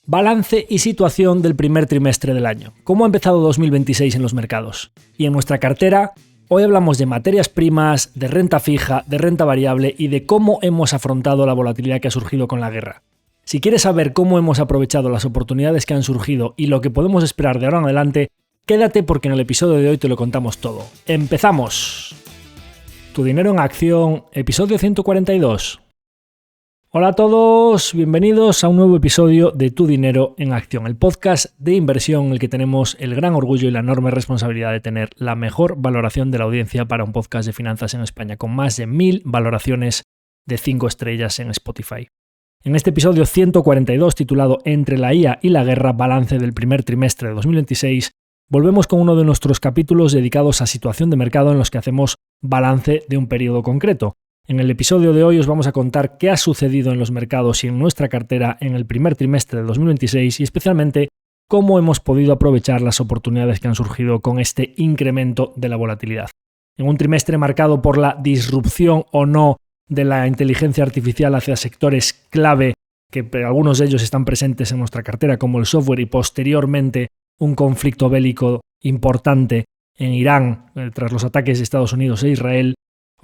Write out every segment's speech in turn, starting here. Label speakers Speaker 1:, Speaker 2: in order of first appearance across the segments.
Speaker 1: Balance y situación del primer trimestre del año. ¿Cómo ha empezado 2026 en los mercados? Y en nuestra cartera, hoy hablamos de materias primas, de renta fija, de renta variable y de cómo hemos afrontado la volatilidad que ha surgido con la guerra. Si quieres saber cómo hemos aprovechado las oportunidades que han surgido y lo que podemos esperar de ahora en adelante, quédate porque en el episodio de hoy te lo contamos todo. ¡Empezamos! Tu dinero en acción, episodio 142. Hola a todos, bienvenidos a un nuevo episodio de Tu Dinero en Acción, el podcast de inversión en el que tenemos el gran orgullo y la enorme responsabilidad de tener la mejor valoración de la audiencia para un podcast de finanzas en España, con más de 1000 valoraciones de 5 estrellas en Spotify. En este episodio 142, titulado Entre la IA y la guerra, balance del primer trimestre de 2026, volvemos con uno de nuestros capítulos dedicados a situación de mercado en los que hacemos balance de un periodo concreto. En el episodio de hoy os vamos a contar qué ha sucedido en los mercados y en nuestra cartera en el primer trimestre de 2026 y especialmente cómo hemos podido aprovechar las oportunidades que han surgido con este incremento de la volatilidad. En un trimestre marcado por la disrupción o no de la inteligencia artificial hacia sectores clave, que algunos de ellos están presentes en nuestra cartera como el software, y posteriormente un conflicto bélico importante en Irán tras los ataques de Estados Unidos e Israel,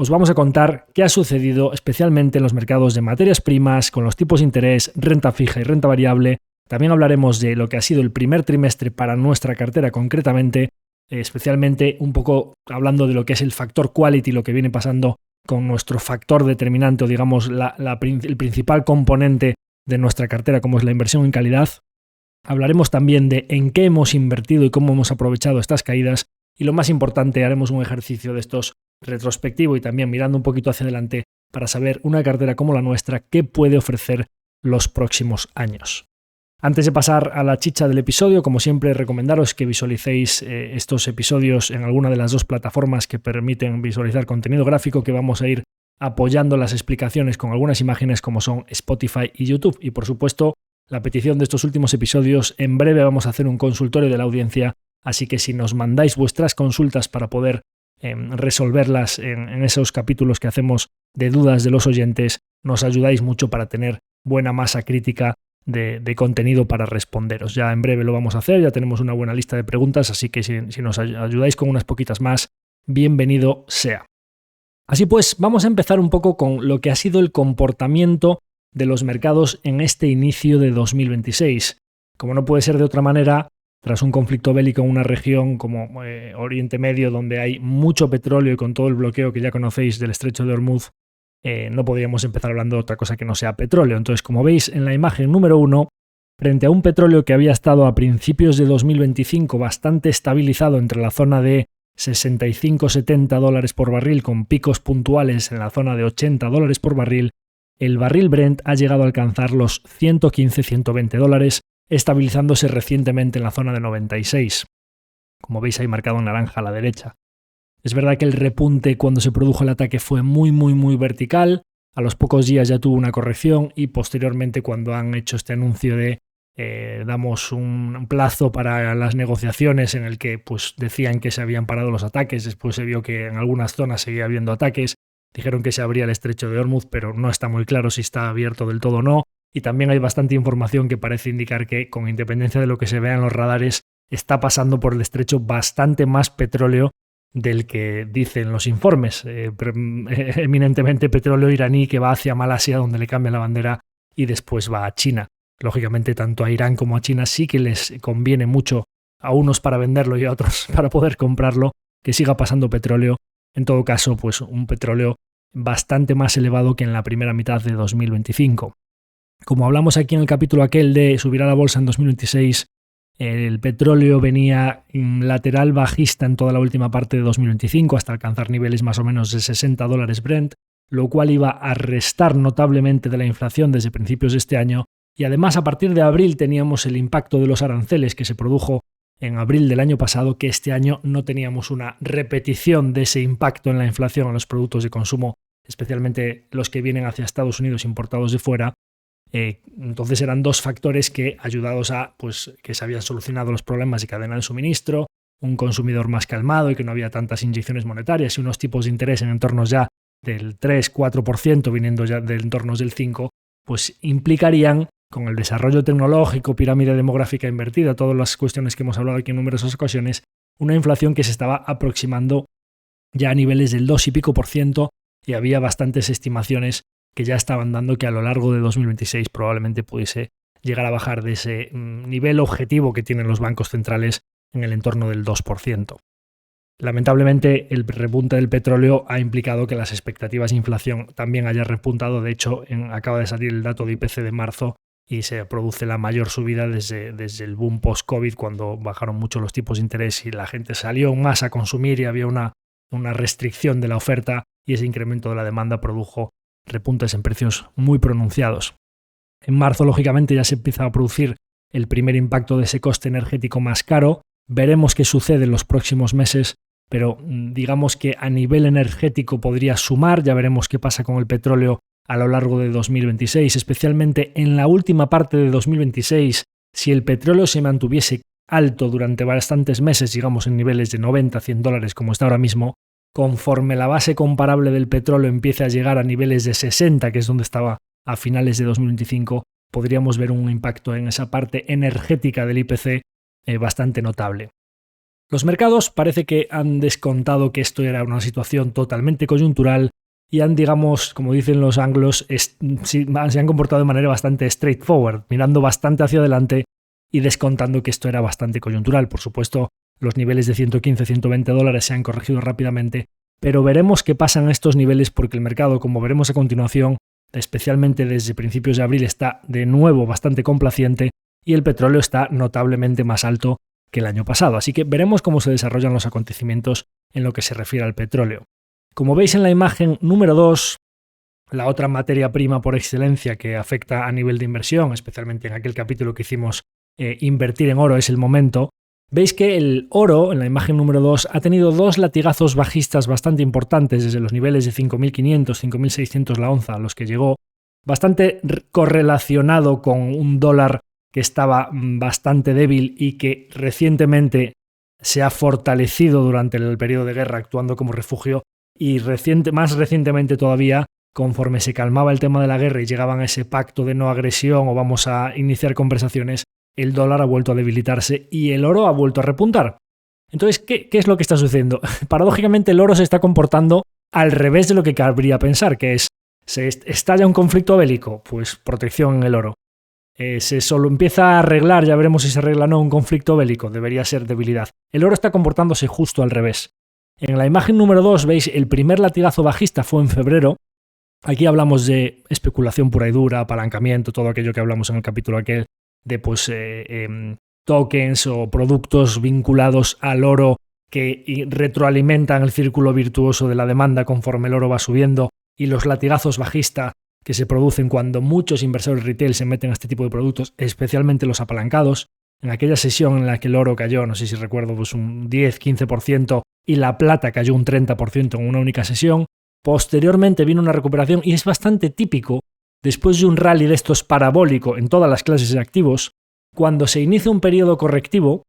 Speaker 1: os vamos a contar qué ha sucedido especialmente en los mercados de materias primas, con los tipos de interés, renta fija y renta variable. También hablaremos de lo que ha sido el primer trimestre para nuestra cartera concretamente, especialmente un poco hablando de lo que es el factor quality, lo que viene pasando con nuestro factor determinante o digamos el principal componente de nuestra cartera como es la inversión en calidad. Hablaremos también de en qué hemos invertido y cómo hemos aprovechado estas caídas y lo más importante, haremos un ejercicio de estos retrospectivo y también mirando un poquito hacia adelante para saber una cartera como la nuestra qué puede ofrecer los próximos años. Antes de pasar a la chicha del episodio, como siempre, recomendaros que visualicéis estos episodios en alguna de las dos plataformas que permiten visualizar contenido gráfico, que vamos a ir apoyando las explicaciones con algunas imágenes como son Spotify y YouTube. Y por supuesto, la petición de estos últimos episodios, en breve vamos a hacer un consultorio de la audiencia, así que si nos mandáis vuestras consultas para poder resolverlas en esos capítulos que hacemos de dudas de los oyentes, nos ayudáis mucho para tener buena masa crítica de contenido para responderos. Ya en breve lo vamos a hacer, ya tenemos una buena lista de preguntas, así que si nos ayudáis con unas poquitas más, bienvenido sea. Así pues, vamos a empezar un poco con lo que ha sido el comportamiento de los mercados en este inicio de 2026. Como no puede ser de otra manera, tras un conflicto bélico en una región como Oriente Medio, donde hay mucho petróleo y con todo el bloqueo que ya conocéis del estrecho de Hormuz, no podríamos empezar hablando de otra cosa que no sea petróleo. Entonces, como veis en la imagen número 1, frente a un petróleo que había estado a principios de 2025 bastante estabilizado entre la zona de 65-70 dólares por barril, con picos puntuales en la zona de 80 dólares por barril, el barril Brent ha llegado a alcanzar los 115-120 dólares, estabilizándose recientemente en la zona de 96. Como veis ahí marcado en naranja a la derecha. Es verdad que el repunte cuando se produjo el ataque fue muy vertical, a los pocos días ya tuvo una corrección y posteriormente cuando han hecho este anuncio de damos un plazo para las negociaciones en el que pues decían que se habían parado los ataques, después se vio que en algunas zonas seguía habiendo ataques, dijeron que se abría el estrecho de Hormuz, pero no está muy claro si está abierto del todo o no. Y también hay bastante información que parece indicar que, con independencia de lo que se vea en los radares, está pasando por el estrecho bastante más petróleo del que dicen los informes. Eminentemente petróleo iraní que va hacia Malasia, donde le cambia la bandera, y después va a China. Lógicamente, tanto a Irán como a China sí que les conviene mucho, a unos para venderlo y a otros para poder comprarlo, que siga pasando petróleo. En todo caso, pues un petróleo bastante más elevado que en la primera mitad de 2025. Como hablamos aquí en el capítulo aquel de subir a la bolsa en 2026, el petróleo venía lateral bajista en toda la última parte de 2025 hasta alcanzar niveles más o menos de 60 dólares Brent, lo cual iba a restar notablemente de la inflación desde principios de este año y además a partir de abril teníamos el impacto de los aranceles que se produjo en abril del año pasado, que este año no teníamos una repetición de ese impacto en la inflación a los productos de consumo, especialmente los que vienen hacia Estados Unidos importados de fuera. Entonces eran dos factores que, ayudados a pues, que se habían solucionado los problemas de cadena de suministro, un consumidor más calmado y que no había tantas inyecciones monetarias y unos tipos de interés en entornos ya del 3-4%, viniendo ya de entornos del 5%, pues implicarían con el desarrollo tecnológico, pirámide demográfica invertida, todas las cuestiones que hemos hablado aquí en numerosas ocasiones, una inflación que se estaba aproximando ya a niveles del 2 y pico por ciento, y había bastantes estimaciones que ya estaban dando que a lo largo de 2026 probablemente pudiese llegar a bajar de ese nivel objetivo que tienen los bancos centrales en el entorno del 2%. Lamentablemente, el repunte del petróleo ha implicado que las expectativas de inflación también hayan repuntado. De hecho, acaba de salir el dato de IPC de marzo y se produce la mayor subida desde el boom post-COVID, cuando bajaron mucho los tipos de interés y la gente salió más a consumir y había una restricción de la oferta, y ese incremento de la demanda produjo repuntes en precios muy pronunciados. En marzo, lógicamente, ya se empieza a producir el primer impacto de ese coste energético más caro. Veremos qué sucede en los próximos meses, pero digamos que a nivel energético podría sumar. Ya veremos qué pasa con el petróleo a lo largo de 2026, especialmente en la última parte de 2026. Si el petróleo se mantuviese alto durante bastantes meses, digamos en niveles de 90, 100 dólares como está ahora mismo, conforme la base comparable del petróleo empiece a llegar a niveles de 60, que es donde estaba a finales de 2025, podríamos ver un impacto en esa parte energética del IPC bastante notable. Los mercados parece que han descontado que esto era una situación totalmente coyuntural y han, digamos, como dicen los anglos, se han comportado de manera bastante straightforward, mirando bastante hacia adelante y descontando que esto era bastante coyuntural. Por supuesto, los niveles de 115, 120 dólares se han corregido rápidamente, pero veremos qué pasa en estos niveles, porque el mercado, como veremos a continuación, especialmente desde principios de abril, está de nuevo bastante complaciente y el petróleo está notablemente más alto que el año pasado. Así que veremos cómo se desarrollan los acontecimientos en lo que se refiere al petróleo. Como veis en la imagen número 2, la otra materia prima por excelencia que afecta a nivel de inversión, especialmente en aquel capítulo que hicimos invertir en oro es el momento, veis que el oro, en la imagen número 2, ha tenido dos latigazos bajistas bastante importantes desde los niveles de 5.500, 5.600 la onza a los que llegó, bastante correlacionado con un dólar que estaba bastante débil y que recientemente se ha fortalecido durante el periodo de guerra actuando como refugio, y más recientemente todavía, conforme se calmaba el tema de la guerra y llegaban a ese pacto de no agresión o vamos a iniciar conversaciones, el dólar ha vuelto a debilitarse y el oro ha vuelto a repuntar. Entonces, ¿qué es lo que está sucediendo? Paradójicamente, el oro se está comportando al revés de lo que cabría pensar, que es, ¿se estalla un conflicto bélico? Pues protección en el oro. Se solo empieza a arreglar, ya veremos si se arregla o no, un conflicto bélico, debería ser debilidad. El oro está comportándose justo al revés. En la imagen número 2 veis el primer latigazo bajista fue en febrero. Aquí hablamos de especulación pura y dura, apalancamiento, todo aquello que hablamos en el capítulo aquel de tokens o productos vinculados al oro que retroalimentan el círculo virtuoso de la demanda conforme el oro va subiendo, y los latigazos bajista que se producen cuando muchos inversores retail se meten a este tipo de productos, especialmente los apalancados. En aquella sesión en la que el oro cayó, no sé si recuerdo, pues un 10-15% y la plata cayó un 30% en una única sesión. Posteriormente vino una recuperación y es bastante típico, después de un rally de estos parabólico en todas las clases de activos, cuando se inicia un periodo correctivo,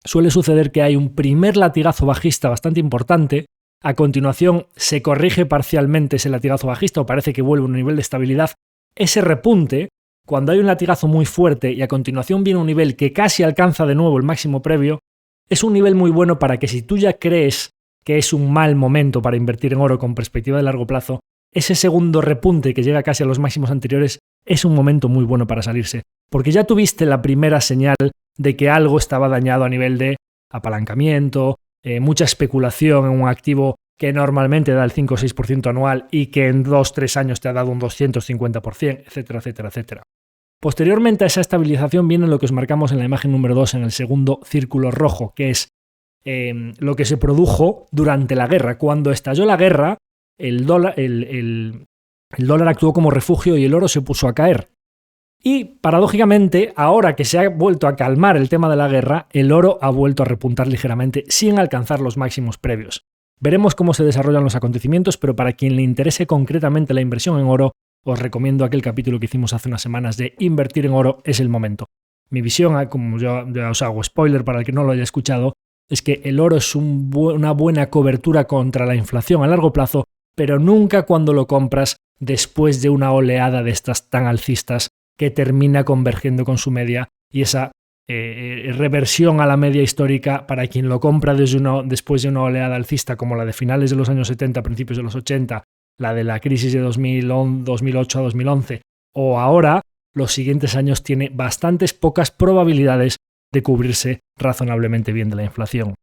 Speaker 1: suele suceder que hay un primer latigazo bajista bastante importante, a continuación se corrige parcialmente ese latigazo bajista o parece que vuelve a un nivel de estabilidad. Ese repunte, cuando hay un latigazo muy fuerte y a continuación viene un nivel que casi alcanza de nuevo el máximo previo, es un nivel muy bueno para que, si tú ya crees que es un mal momento para invertir en oro con perspectiva de largo plazo, ese segundo repunte que llega casi a los máximos anteriores es un momento muy bueno para salirse, porque ya tuviste la primera señal de que algo estaba dañado a nivel de apalancamiento, mucha especulación en un activo que normalmente da el 5 o 6% anual y que en 2-3 años te ha dado un 250%, etcétera, etcétera, etcétera. Posteriormente a esa estabilización viene lo que os marcamos en la imagen número 2 en el segundo círculo rojo, que es lo que se produjo durante la guerra. Cuando estalló la guerra, el dólar actuó como refugio y el oro se puso a caer. Y, paradójicamente, ahora que se ha vuelto a calmar el tema de la guerra, el oro ha vuelto a repuntar ligeramente sin alcanzar los máximos previos. Veremos cómo se desarrollan los acontecimientos, pero para quien le interese concretamente la inversión en oro, os recomiendo aquel capítulo que hicimos hace unas semanas de Invertir en oro es el momento. Mi visión, como ya os hago spoiler para el que no lo haya escuchado, es que el oro es una buena cobertura contra la inflación a largo plazo, pero nunca cuando lo compras después de una oleada de estas tan alcistas que termina convergiendo con su media, y esa reversión a la media histórica para quien lo compra después de una oleada alcista como la de finales de los años 70, principios de los 80, la de la crisis de 2008 a 2011, o ahora, los siguientes años tiene bastantes pocas probabilidades de cubrirse razonablemente bien de la inflación.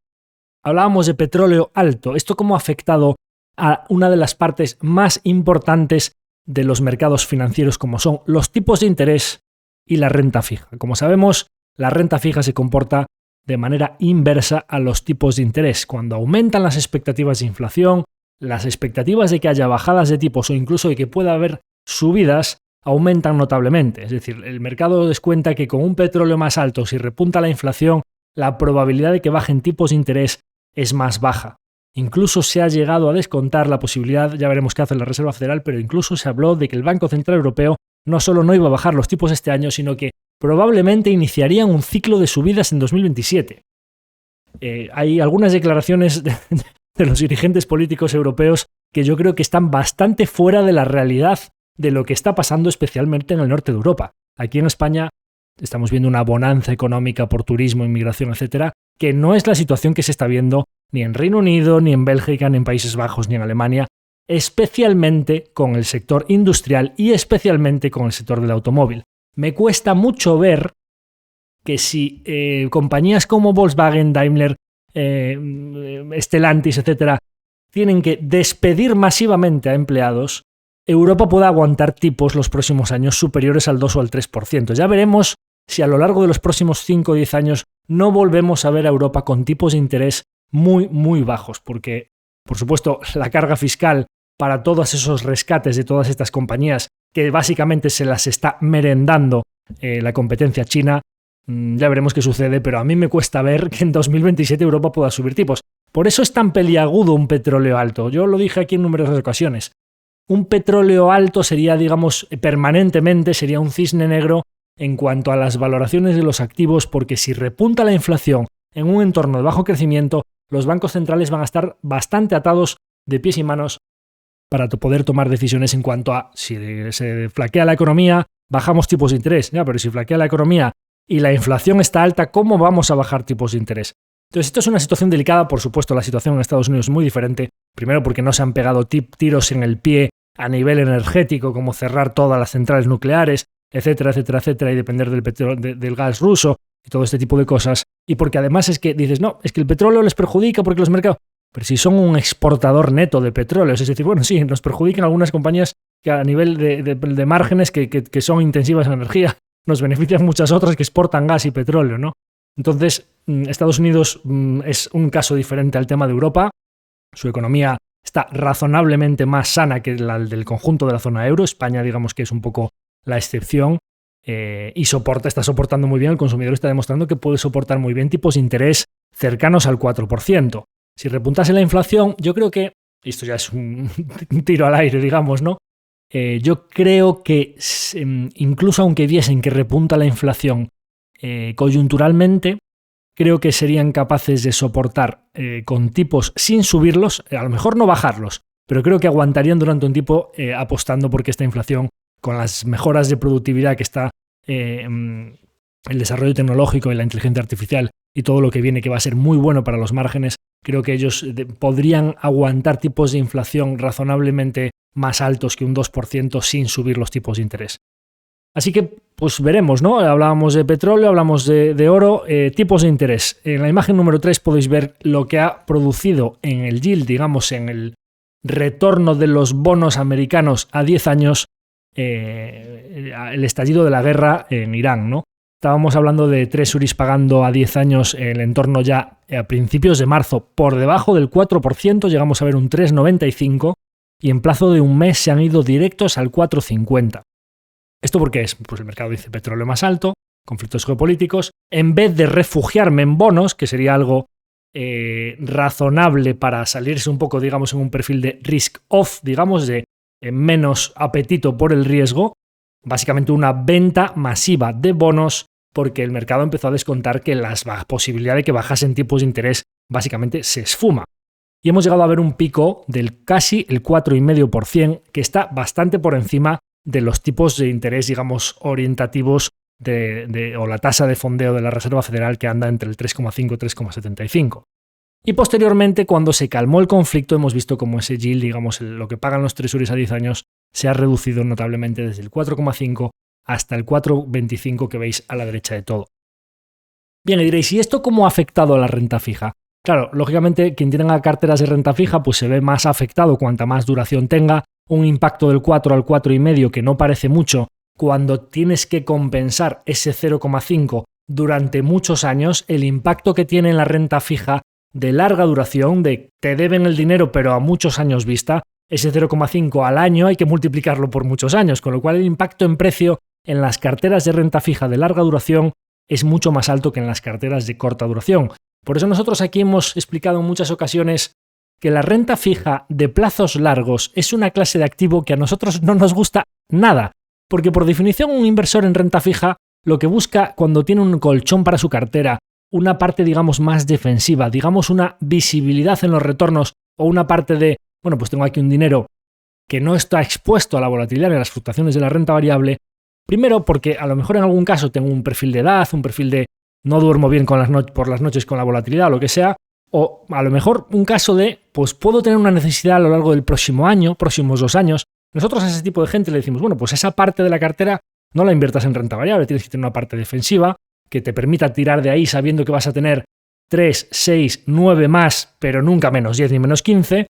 Speaker 1: Hablábamos de petróleo alto. ¿Esto cómo ha afectado a una de las partes más importantes de los mercados financieros, como son los tipos de interés y la renta fija? Como sabemos, la renta fija se comporta de manera inversa a los tipos de interés. Cuando aumentan las expectativas de inflación, las expectativas de que haya bajadas de tipos o incluso de que pueda haber subidas aumentan notablemente. Es decir, el mercado descuenta que con un petróleo más alto, si repunta la inflación, la probabilidad de que bajen tipos de interés es más baja. Incluso se ha llegado a descontar la posibilidad, ya veremos qué hace la Reserva Federal, pero incluso se habló de que el Banco Central Europeo no solo no iba a bajar los tipos este año, sino que probablemente iniciarían un ciclo de subidas en 2027. Hay algunas declaraciones de los dirigentes políticos europeos que yo creo que están bastante fuera de la realidad de lo que está pasando especialmente en el norte de Europa. Aquí en España estamos viendo una bonanza económica por turismo, inmigración, etcétera, que no es la situación que se está viendo ni en Reino Unido, ni en Bélgica, ni en Países Bajos, ni en Alemania, especialmente con el sector industrial y especialmente con el sector del automóvil. Me cuesta mucho ver que si compañías como Volkswagen, Daimler, Stellantis, etcétera, tienen que despedir masivamente a empleados, Europa pueda aguantar tipos los próximos años superiores al 2 o al 3%. Ya veremos si a lo largo de los próximos 5 o 10 años no volvemos a ver a Europa con tipos de interés muy, muy bajos, porque, por supuesto, la carga fiscal para todos esos rescates de todas estas compañías, que básicamente se las está merendando la competencia china, ya veremos qué sucede, pero a mí me cuesta ver que en 2027 Europa pueda subir tipos. Por eso es tan peliagudo un petróleo alto. Yo lo dije aquí en numerosas ocasiones. Un petróleo alto sería, digamos, permanentemente, sería un cisne negro en cuanto a las valoraciones de los activos, porque si repunta la inflación en un entorno de bajo crecimiento, los bancos centrales van a estar bastante atados de pies y manos para poder tomar decisiones en cuanto a si se flaquea la economía, bajamos tipos de interés. Ya, pero si flaquea la economía y la inflación está alta, ¿cómo vamos a bajar tipos de interés? Entonces, esto es una situación delicada. Por supuesto, la situación en Estados Unidos es muy diferente. Primero, porque no se han pegado tiros en el pie a nivel energético, como cerrar todas las centrales nucleares, etcétera, etcétera, etcétera, y depender del petróleo, del gas ruso y todo este tipo de cosas. Y porque además es que dices, no, es que el petróleo les perjudica porque los mercados... Pero si son un exportador neto de petróleo, es decir, bueno, sí, nos perjudican algunas compañías que a nivel de márgenes que son intensivas en energía, nos benefician muchas otras que exportan gas y petróleo, ¿no? Entonces, Estados Unidos es un caso diferente al tema de Europa. Su economía está razonablemente más sana que la del conjunto de la zona euro. España, digamos que es un poco la excepción y está soportando muy bien. El consumidor está demostrando que puede soportar muy bien tipos de interés cercanos al 4%. Si repuntase la inflación, yo creo que, esto ya es un tiro al aire, digamos, ¿no? Yo creo que incluso aunque viesen que repunta la inflación coyunturalmente, creo que serían capaces de soportar con tipos sin subirlos, a lo mejor no bajarlos, pero creo que aguantarían durante un tiempo apostando porque esta inflación, con las mejoras de productividad que está el desarrollo tecnológico y la inteligencia artificial y todo lo que viene, que va a ser muy bueno para los márgenes, creo que ellos podrían aguantar tipos de inflación razonablemente más altos que un 2% sin subir los tipos de interés. Así que, pues veremos, ¿no? Hablábamos de petróleo, hablamos de oro, tipos de interés. En la imagen número 3 podéis ver lo que ha producido en el yield, digamos, en el retorno de los bonos americanos a 10 años, el estallido de la guerra en Irán, ¿no? Estábamos hablando de treasuries pagando a 10 años en el entorno ya a principios de marzo por debajo del 4%, llegamos a ver un 3,95 y en plazo de un mes se han ido directos al 4,50. ¿Esto por qué es? Pues el mercado dice petróleo más alto, conflictos geopolíticos. En vez de refugiarme en bonos, que sería algo razonable para salirse un poco, digamos, en un perfil de risk-off, digamos, de menos apetito por el riesgo, básicamente una venta masiva de bonos porque el mercado empezó a descontar que la posibilidad de que bajasen tipos de interés básicamente se esfuma. Y hemos llegado a ver un pico del casi el 4,5%, que está bastante por encima de los tipos de interés, digamos, orientativos o la tasa de fondeo de la Reserva Federal, que anda entre el 3,5 y 3,75. Y posteriormente, cuando se calmó el conflicto, hemos visto cómo ese yield, digamos, lo que pagan los treasuries a 10 años, se ha reducido notablemente desde el 4,5 hasta el 4,25 que veis a la derecha de todo. Bien, y diréis, ¿y esto cómo ha afectado a la renta fija? Claro, lógicamente, quien tenga carteras de renta fija pues se ve más afectado cuanta más duración tenga, un impacto del 4 al 4,5 que no parece mucho cuando tienes que compensar ese 0,5 durante muchos años, el impacto que tiene en la renta fija de larga duración, de te deben el dinero pero a muchos años vista, ese 0,5 al año hay que multiplicarlo por muchos años, con lo cual el impacto en precio en las carteras de renta fija de larga duración es mucho más alto que en las carteras de corta duración. Por eso nosotros aquí hemos explicado en muchas ocasiones que la renta fija de plazos largos es una clase de activo que a nosotros no nos gusta nada, porque por definición un inversor en renta fija lo que busca cuando tiene un colchón para su cartera, una parte digamos más defensiva, digamos una visibilidad en los retornos o una parte de, bueno, pues tengo aquí un dinero que no está expuesto a la volatilidad ni a las fluctuaciones de la renta variable. Primero porque a lo mejor en algún caso tengo un perfil de edad, un perfil de no duermo bien por las noches con la volatilidad o lo que sea, o a lo mejor un caso de, pues puedo tener una necesidad a lo largo del próximo año, próximos 2 años. Nosotros a ese tipo de gente le decimos, bueno, pues esa parte de la cartera no la inviertas en renta variable, tienes que tener una parte defensiva que te permita tirar de ahí sabiendo que vas a tener 3, 6, 9 más, pero nunca menos 10 ni menos 15,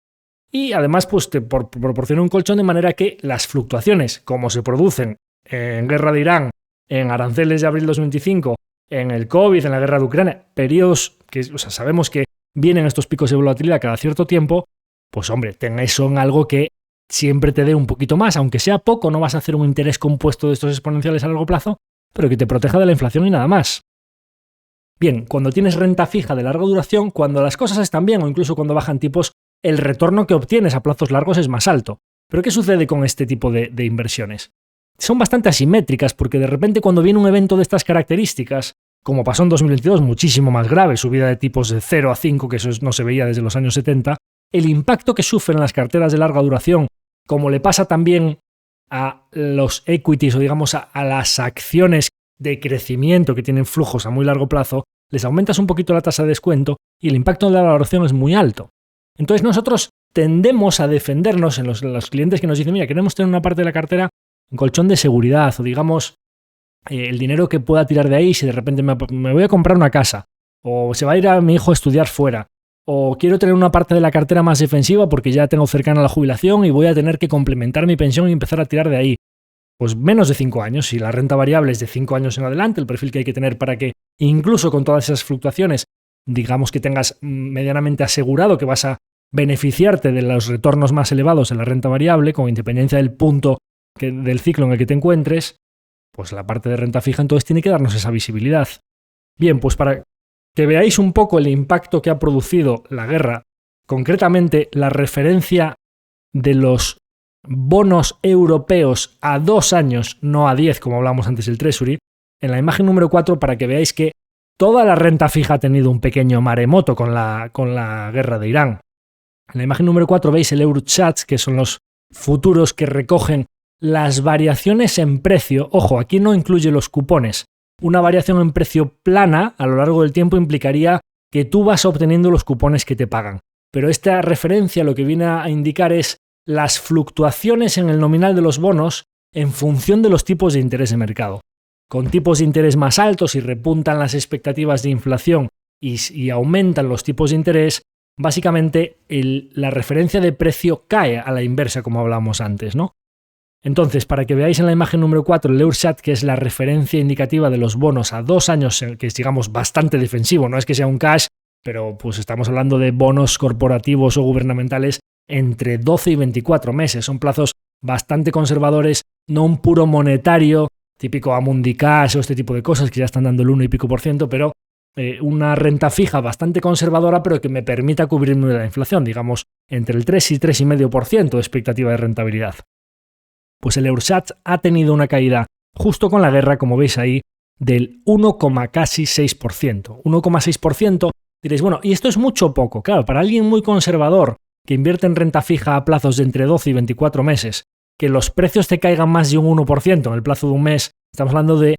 Speaker 1: y además pues te proporciona un colchón de manera que las fluctuaciones, como se producen en guerra de Irán, en aranceles de abril 2025, en el COVID, en la guerra de Ucrania, periodos que sabemos que vienen estos picos de volatilidad cada cierto tiempo, pues hombre, ten eso en algo que siempre te dé un poquito más, aunque sea poco, no vas a hacer un interés compuesto de estos exponenciales a largo plazo, pero que te proteja de la inflación y nada más. Bien, cuando tienes renta fija de larga duración, cuando las cosas están bien o incluso cuando bajan tipos, el retorno que obtienes a plazos largos es más alto. ¿Pero qué sucede con este tipo de inversiones? Son bastante asimétricas porque de repente cuando viene un evento de estas características, como pasó en 2022, muchísimo más grave, subida de tipos de 0 a 5, que eso no se veía desde los años 70, el impacto que sufren las carteras de larga duración, como le pasa también a los equities o digamos a las acciones de crecimiento que tienen flujos a muy largo plazo, les aumentas un poquito la tasa de descuento y el impacto de la valoración es muy alto. Entonces nosotros tendemos a defendernos en los clientes que nos dicen, mira, queremos tener una parte de la cartera un colchón de seguridad o digamos el dinero que pueda tirar de ahí si de repente me voy a comprar una casa o se va a ir a mi hijo a estudiar fuera o quiero tener una parte de la cartera más defensiva porque ya tengo cercana la jubilación y voy a tener que complementar mi pensión y empezar a tirar de ahí. Pues menos de 5 años, si la renta variable es de 5 años en adelante, el perfil que hay que tener para que incluso con todas esas fluctuaciones digamos que tengas medianamente asegurado que vas a beneficiarte de los retornos más elevados en la renta variable con independencia del punto del ciclo en el que te encuentres, pues la parte de renta fija entonces tiene que darnos esa visibilidad. Bien, pues para que veáis un poco el impacto que ha producido la guerra, concretamente la referencia de los bonos europeos a 2 años, no a 10 como hablábamos antes del Treasury, en la imagen número 4 para que veáis que toda la renta fija ha tenido un pequeño maremoto con la guerra de Irán. En la imagen número 4 veis el Eurochats, que son los futuros que recogen las variaciones en precio. Ojo, aquí no incluye los cupones. Una variación en precio plana a lo largo del tiempo implicaría que tú vas obteniendo los cupones que te pagan. Pero esta referencia lo que viene a indicar es las fluctuaciones en el nominal de los bonos en función de los tipos de interés de mercado. Con tipos de interés más altos y repuntan las expectativas de inflación y aumentan los tipos de interés, básicamente la referencia de precio cae a la inversa como hablábamos antes, ¿no? Entonces, para que veáis en la imagen número 4 el Eurostat, que es la referencia indicativa de los bonos a 2 años, que es digamos bastante defensivo, no es que sea un cash, pero pues estamos hablando de bonos corporativos o gubernamentales entre 12 y 24 meses. Son plazos bastante conservadores, no un puro monetario, típico Amundi Cash o este tipo de cosas que ya están dando el 1 y pico por ciento, pero una renta fija bastante conservadora, pero que me permita cubrirme de la inflación, digamos entre el 3 y 3,5% de expectativa de rentabilidad. Pues el Eurostat ha tenido una caída justo con la guerra, como veis ahí, del 1,6%. 1,6%, diréis, bueno, ¿y esto es mucho o poco? Claro, para alguien muy conservador que invierte en renta fija a plazos de entre 12 y 24 meses, que los precios te caigan más de un 1% en el plazo de un mes. Estamos hablando de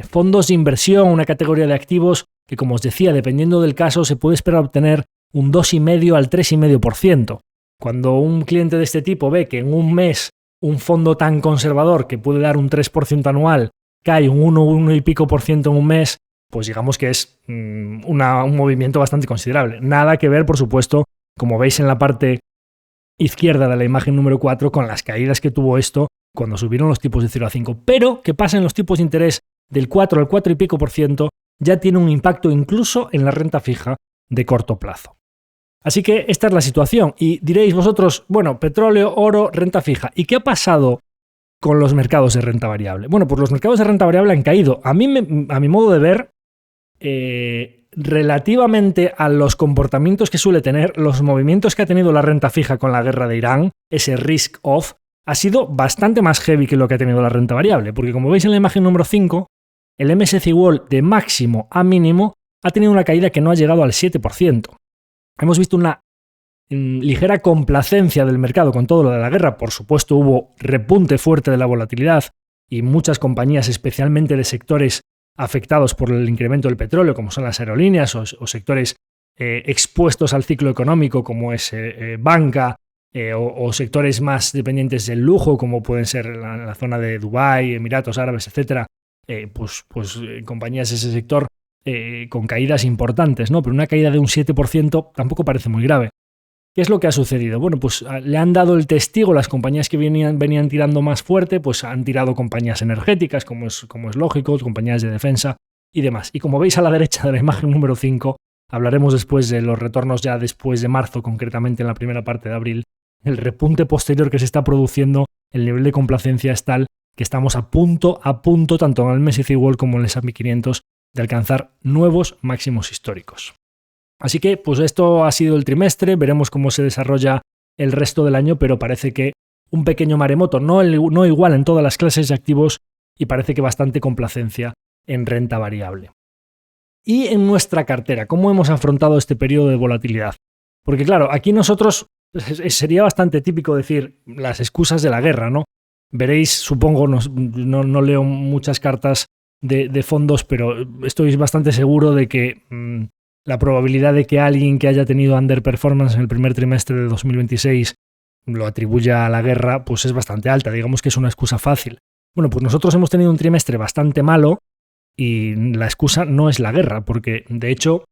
Speaker 1: fondos de inversión, una categoría de activos que, como os decía, dependiendo del caso, se puede esperar obtener un 2,5 al 3,5%. Cuando un cliente de este tipo ve que en un mes un fondo tan conservador que puede dar un 3% anual cae un 1 y pico por ciento en un mes, pues digamos que es un movimiento bastante considerable. Nada que ver, por supuesto, como veis en la parte izquierda de la imagen número 4, con las caídas que tuvo esto cuando subieron los tipos de 0 a 5. Pero que pasen los tipos de interés del 4 al 4 y pico por ciento ya tiene un impacto incluso en la renta fija de corto plazo. Así que esta es la situación. Y diréis vosotros, bueno, petróleo, oro, renta fija. ¿Y qué ha pasado con los mercados de renta variable? Bueno, pues los mercados de renta variable han caído. A mi modo de ver, relativamente a los comportamientos que suele tener, los movimientos que ha tenido la renta fija con la guerra de Irán, ese risk off, ha sido bastante más heavy que lo que ha tenido la renta variable, porque como veis en la imagen número 5, el MSCI World de máximo a mínimo ha tenido una caída que no ha llegado al 7%. Hemos visto una ligera complacencia del mercado con todo lo de la guerra. Por supuesto, hubo repunte fuerte de la volatilidad y muchas compañías, especialmente de sectores afectados por el incremento del petróleo, como son las aerolíneas o sectores expuestos al ciclo económico, como es banca, o sectores más dependientes del lujo, como pueden ser la zona de Dubái, Emiratos Árabes, etc., compañías de ese sector con caídas importantes, ¿no? Pero una caída de un 7% tampoco parece muy grave. ¿Qué es lo que ha sucedido? Bueno, pues le han dado el testigo, las compañías que venían tirando más fuerte, pues han tirado compañías energéticas, como es lógico, compañías de defensa y demás. Y como veis a la derecha de la imagen número 5, hablaremos después de los retornos ya después de marzo, concretamente en la primera parte de abril. El repunte posterior que se está produciendo, el nivel de complacencia es tal que estamos a punto, tanto en el MSCI World como en el S&P 500, de alcanzar nuevos máximos históricos. Así que, pues esto ha sido el trimestre, veremos cómo se desarrolla el resto del año, pero parece que un pequeño maremoto, no igual en todas las clases de activos, y parece que bastante complacencia en renta variable. Y en nuestra cartera, ¿cómo hemos afrontado este periodo de volatilidad? Porque claro, aquí nosotros sería bastante típico decir las excusas de la guerra, ¿no? Veréis, supongo, no leo muchas cartas de fondos, pero estoy bastante seguro de que la probabilidad de que alguien que haya tenido underperformance en el primer trimestre de 2026 lo atribuya a la guerra, pues es bastante alta. Digamos que es una excusa fácil. Bueno, pues nosotros hemos tenido un trimestre bastante malo y la excusa no es la guerra, porque de hecho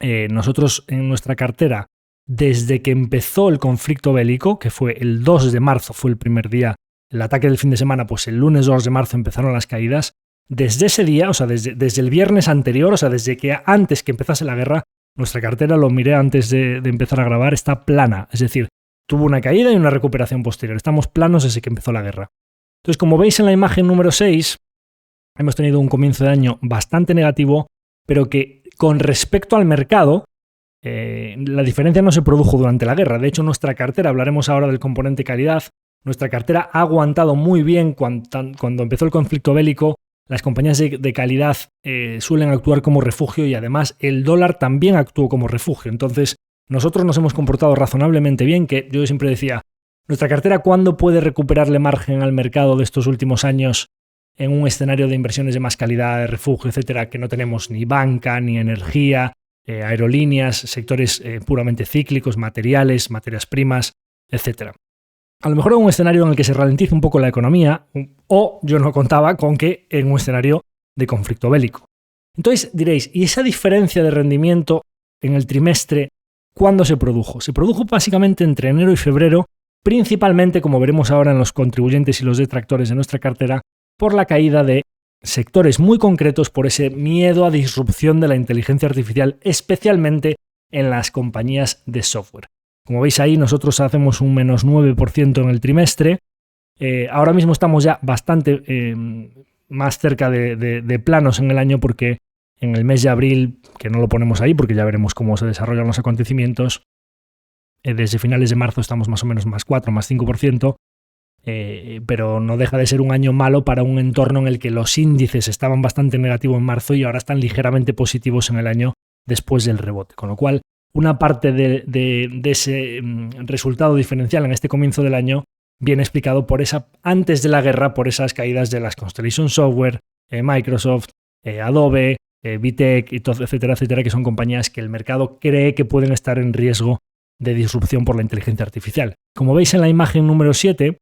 Speaker 1: nosotros en nuestra cartera, desde que empezó el conflicto bélico, que fue el 2 de marzo, fue el primer día, el ataque del fin de semana, pues el lunes 2 de marzo empezaron las caídas. Desde ese día, o sea, desde el viernes anterior, o sea, desde que antes que empezase la guerra, nuestra cartera, lo miré antes de empezar a grabar, está plana. Es decir, tuvo una caída y una recuperación posterior. Estamos planos desde que empezó la guerra. Entonces, como veis en la imagen número 6, hemos tenido un comienzo de año bastante negativo, pero que con respecto al mercado, la diferencia no se produjo durante la guerra. De hecho, nuestra cartera, hablaremos ahora del componente calidad, nuestra cartera ha aguantado muy bien cuando empezó el conflicto bélico. Las compañías de calidad suelen actuar como refugio y además el dólar también actuó como refugio. Entonces, nosotros nos hemos comportado razonablemente bien, que yo siempre decía, nuestra cartera, ¿cuándo puede recuperarle margen al mercado de estos últimos años en un escenario de inversiones de más calidad, de refugio, etcétera, que no tenemos ni banca, ni energía, aerolíneas, sectores puramente cíclicos, materiales, materias primas, etcétera? A lo mejor en un escenario en el que se ralentice un poco la economía, o yo no contaba con que en un escenario de conflicto bélico. Entonces diréis, ¿y esa diferencia de rendimiento en el trimestre cuándo se produjo? Se produjo básicamente entre enero y febrero, principalmente, como veremos ahora en los contribuyentes y los detractores de nuestra cartera, por la caída de sectores muy concretos, por ese miedo a disrupción de la inteligencia artificial, especialmente en las compañías de software. Como veis ahí, nosotros hacemos un menos 9% en el trimestre. Ahora mismo estamos ya bastante más cerca de planos en el año, porque en el mes de abril, que no lo ponemos ahí porque ya veremos cómo se desarrollan los acontecimientos, desde finales de marzo estamos más o menos más 4, más 5%, pero no deja de ser un año malo para un entorno en el que los índices estaban bastante negativos en marzo y ahora están ligeramente positivos en el año después del rebote. Con lo cual, una parte de ese resultado diferencial en este comienzo del año viene explicado por antes de la guerra, por esas caídas de las Constellation Software, Microsoft, Adobe, VTech, y todo, etcétera, etcétera, que son compañías que el mercado cree que pueden estar en riesgo de disrupción por la inteligencia artificial. Como veis en la imagen número 7,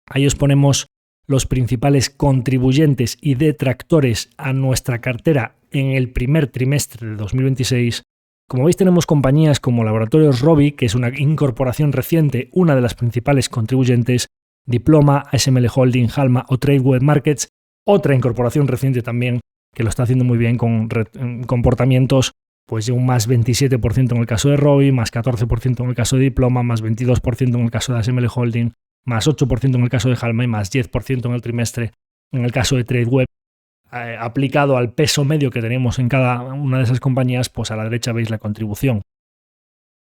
Speaker 1: ahí os ponemos los principales contribuyentes y detractores a nuestra cartera en el primer trimestre de 2026. Como veis, tenemos compañías como Laboratorios Rovi, que es una incorporación reciente, una de las principales contribuyentes, Diploma, ASML Holding, Halma o Tradeweb Markets, otra incorporación reciente también que lo está haciendo muy bien con comportamientos pues de un más 27% en el caso de Rovi, más 14% en el caso de Diploma, más 22% en el caso de ASML Holding, más 8% en el caso de Halma y más 10% en el trimestre en el caso de Tradeweb. Aplicado al peso medio que tenemos en cada una de esas compañías, pues a la derecha veis la contribución.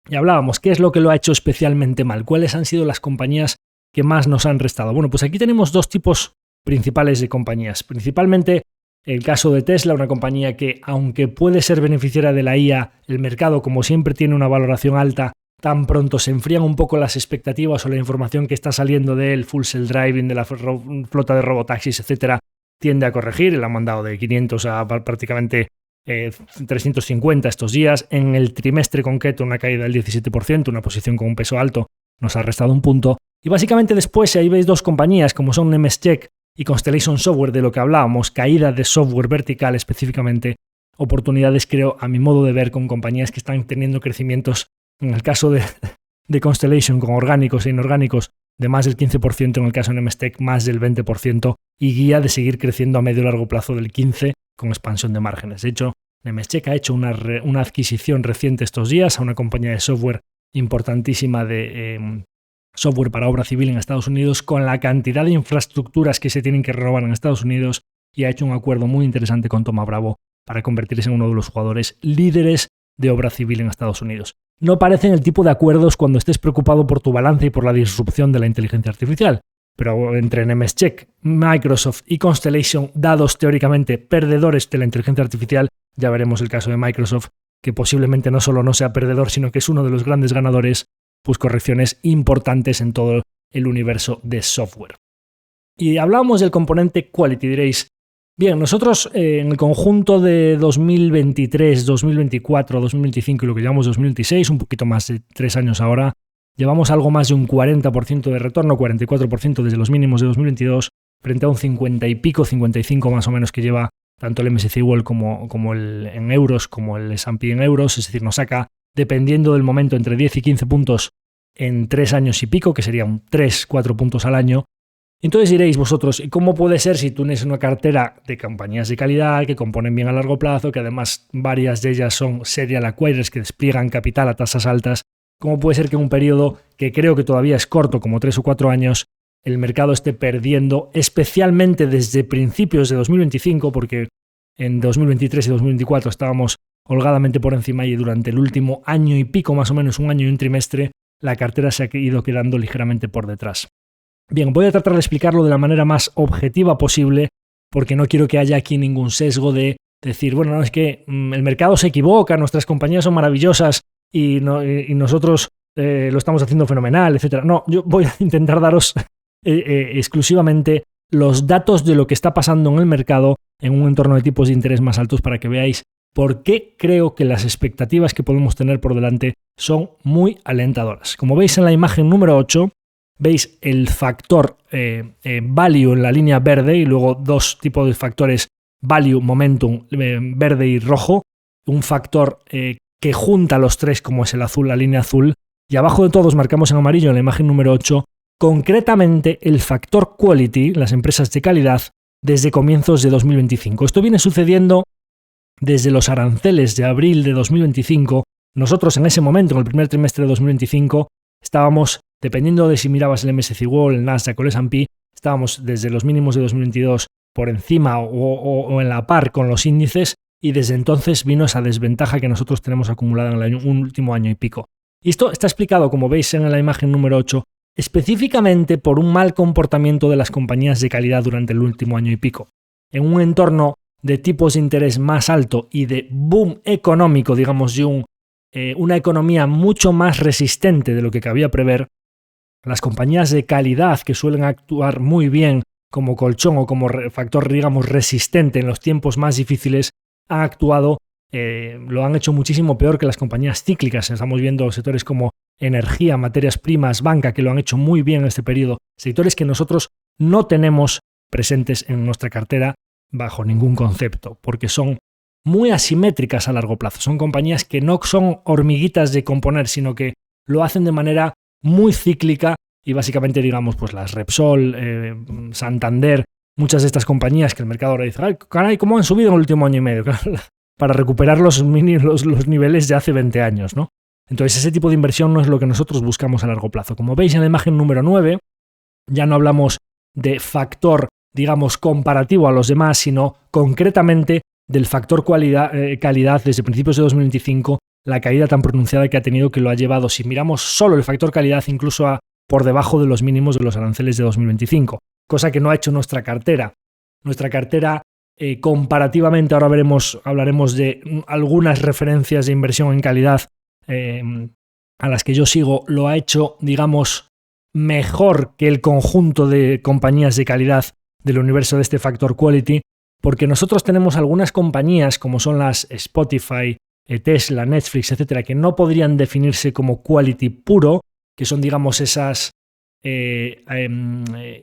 Speaker 1: Y hablábamos, ¿qué es lo que lo ha hecho especialmente mal? ¿Cuáles han sido las compañías que más nos han restado? Bueno, pues aquí tenemos dos tipos principales de compañías. Principalmente el caso de Tesla, una compañía que, aunque puede ser beneficiaria de la IA, el mercado, como siempre, tiene una valoración alta. Tan pronto se enfrían un poco las expectativas o la información que está saliendo del full self-driving, de la flota de robotaxis, etcétera, tiende a corregir. Él ha mandado de 500 a prácticamente 350 estos días. En el trimestre concreto una caída del 17%, una posición con un peso alto, nos ha restado un punto. Y básicamente después, ahí veis dos compañías como son Nemescheck y Constellation Software, de lo que hablábamos, caída de software vertical específicamente, oportunidades, creo, a mi modo de ver, con compañías que están teniendo crecimientos, en el caso de Constellation, con orgánicos e inorgánicos, de más del 15%, en el caso de Nemescheck más del 20%, y guía de seguir creciendo a medio y largo plazo del 15% con expansión de márgenes. De hecho, Nemescheck ha hecho una adquisición reciente estos días a una compañía de software importantísima de software para obra civil en Estados Unidos, con la cantidad de infraestructuras que se tienen que renovar en Estados Unidos, y ha hecho un acuerdo muy interesante con Thoma Bravo para convertirse en uno de los jugadores líderes de obra civil en Estados Unidos. No parecen el tipo de acuerdos cuando estés preocupado por tu balance y por la disrupción de la inteligencia artificial, pero entre Nemescheck, Microsoft y Constellation, dados teóricamente perdedores de la inteligencia artificial, ya veremos el caso de Microsoft, que posiblemente no solo no sea perdedor, sino que es uno de los grandes ganadores, pues correcciones importantes en todo el universo de software. Y hablábamos del componente quality, diréis, bien, nosotros en el conjunto de 2023, 2024, 2025 y lo que llamamos 2026, un poquito más de 3 años ahora, llevamos algo más de un 40% de retorno, 44% desde los mínimos de 2022, frente a un 50 y pico, 55 más o menos que lleva tanto el MSCI World como el en euros, como el S&P en euros, es decir, nos saca, dependiendo del momento, entre 10 y 15 puntos en 3 años y pico, que serían 3-4 puntos al año. Entonces diréis vosotros, ¿y cómo puede ser si tú tienes una cartera de compañías de calidad que componen bien a largo plazo, que además varias de ellas son serial acquirers que despliegan capital a tasas altas? ¿Cómo puede ser que en un periodo que creo que todavía es corto, como 3 o 4 años, el mercado esté perdiendo, especialmente desde principios de 2025, porque en 2023 y 2024 estábamos holgadamente por encima, y durante el último año y pico, más o menos un año y un trimestre, la cartera se ha ido quedando ligeramente por detrás? Bien, voy a tratar de explicarlo de la manera más objetiva posible, porque no quiero que haya aquí ningún sesgo de decir, bueno, no, es que el mercado se equivoca, nuestras compañías son maravillosas y nosotros lo estamos haciendo fenomenal, etc. No, yo voy a intentar daros exclusivamente los datos de lo que está pasando en el mercado en un entorno de tipos de interés más altos, para que veáis por qué creo que las expectativas que podemos tener por delante son muy alentadoras. Como veis en la imagen número 8, veis el factor value en la línea verde, y luego dos tipos de factores, value, momentum, verde y rojo. Un factor que junta los tres, como es el azul, la línea azul. Y abajo de todos marcamos en amarillo en la imagen número 8, concretamente el factor quality, las empresas de calidad, desde comienzos de 2025. Esto viene sucediendo desde los aranceles de abril de 2025. Nosotros en ese momento, en el primer trimestre de 2025, estábamos, dependiendo de si mirabas el MSCI World, el Nasdaq o el S&P, estábamos desde los mínimos de 2022 por encima o en la par con los índices, y desde entonces vino esa desventaja que nosotros tenemos acumulada en el último año y pico. Y esto está explicado, como veis en la imagen número 8, específicamente por un mal comportamiento de las compañías de calidad durante el último año y pico. En un entorno de tipos de interés más alto y de boom económico, digamos, de una economía mucho más resistente de lo que cabía prever, Las compañías de calidad que suelen actuar muy bien como colchón o como factor, digamos, resistente en los tiempos más difíciles, han actuado, lo han hecho muchísimo peor que las compañías cíclicas. Estamos viendo sectores como energía, materias primas, banca, que lo han hecho muy bien en este periodo. Sectores que nosotros no tenemos presentes en nuestra cartera bajo ningún concepto, porque son muy asimétricas a largo plazo. Son compañías que no son hormiguitas de componer, sino que lo hacen de manera muy cíclica y básicamente, digamos, pues las Repsol, Santander, muchas de estas compañías que el mercado ahora dice, ¡ay, caray, cómo han subido en el último año y medio! Para recuperar los niveles de hace 20 años, ¿no? Entonces ese tipo de inversión no es lo que nosotros buscamos a largo plazo. Como veis en la imagen número 9, ya no hablamos de factor, digamos, comparativo a los demás, sino concretamente del factor calidad desde principios de 2025, la caída tan pronunciada que ha tenido, que lo ha llevado, si miramos solo el factor calidad, incluso a por debajo de los mínimos de los aranceles de 2025, cosa que no ha hecho nuestra cartera. Nuestra cartera, comparativamente, ahora hablaremos de algunas referencias de inversión en calidad a las que yo sigo, lo ha hecho, digamos, mejor que el conjunto de compañías de calidad del universo de este factor quality, porque nosotros tenemos algunas compañías como son las Spotify, Tesla, Netflix, etcétera, que no podrían definirse como quality puro, que son, digamos, esas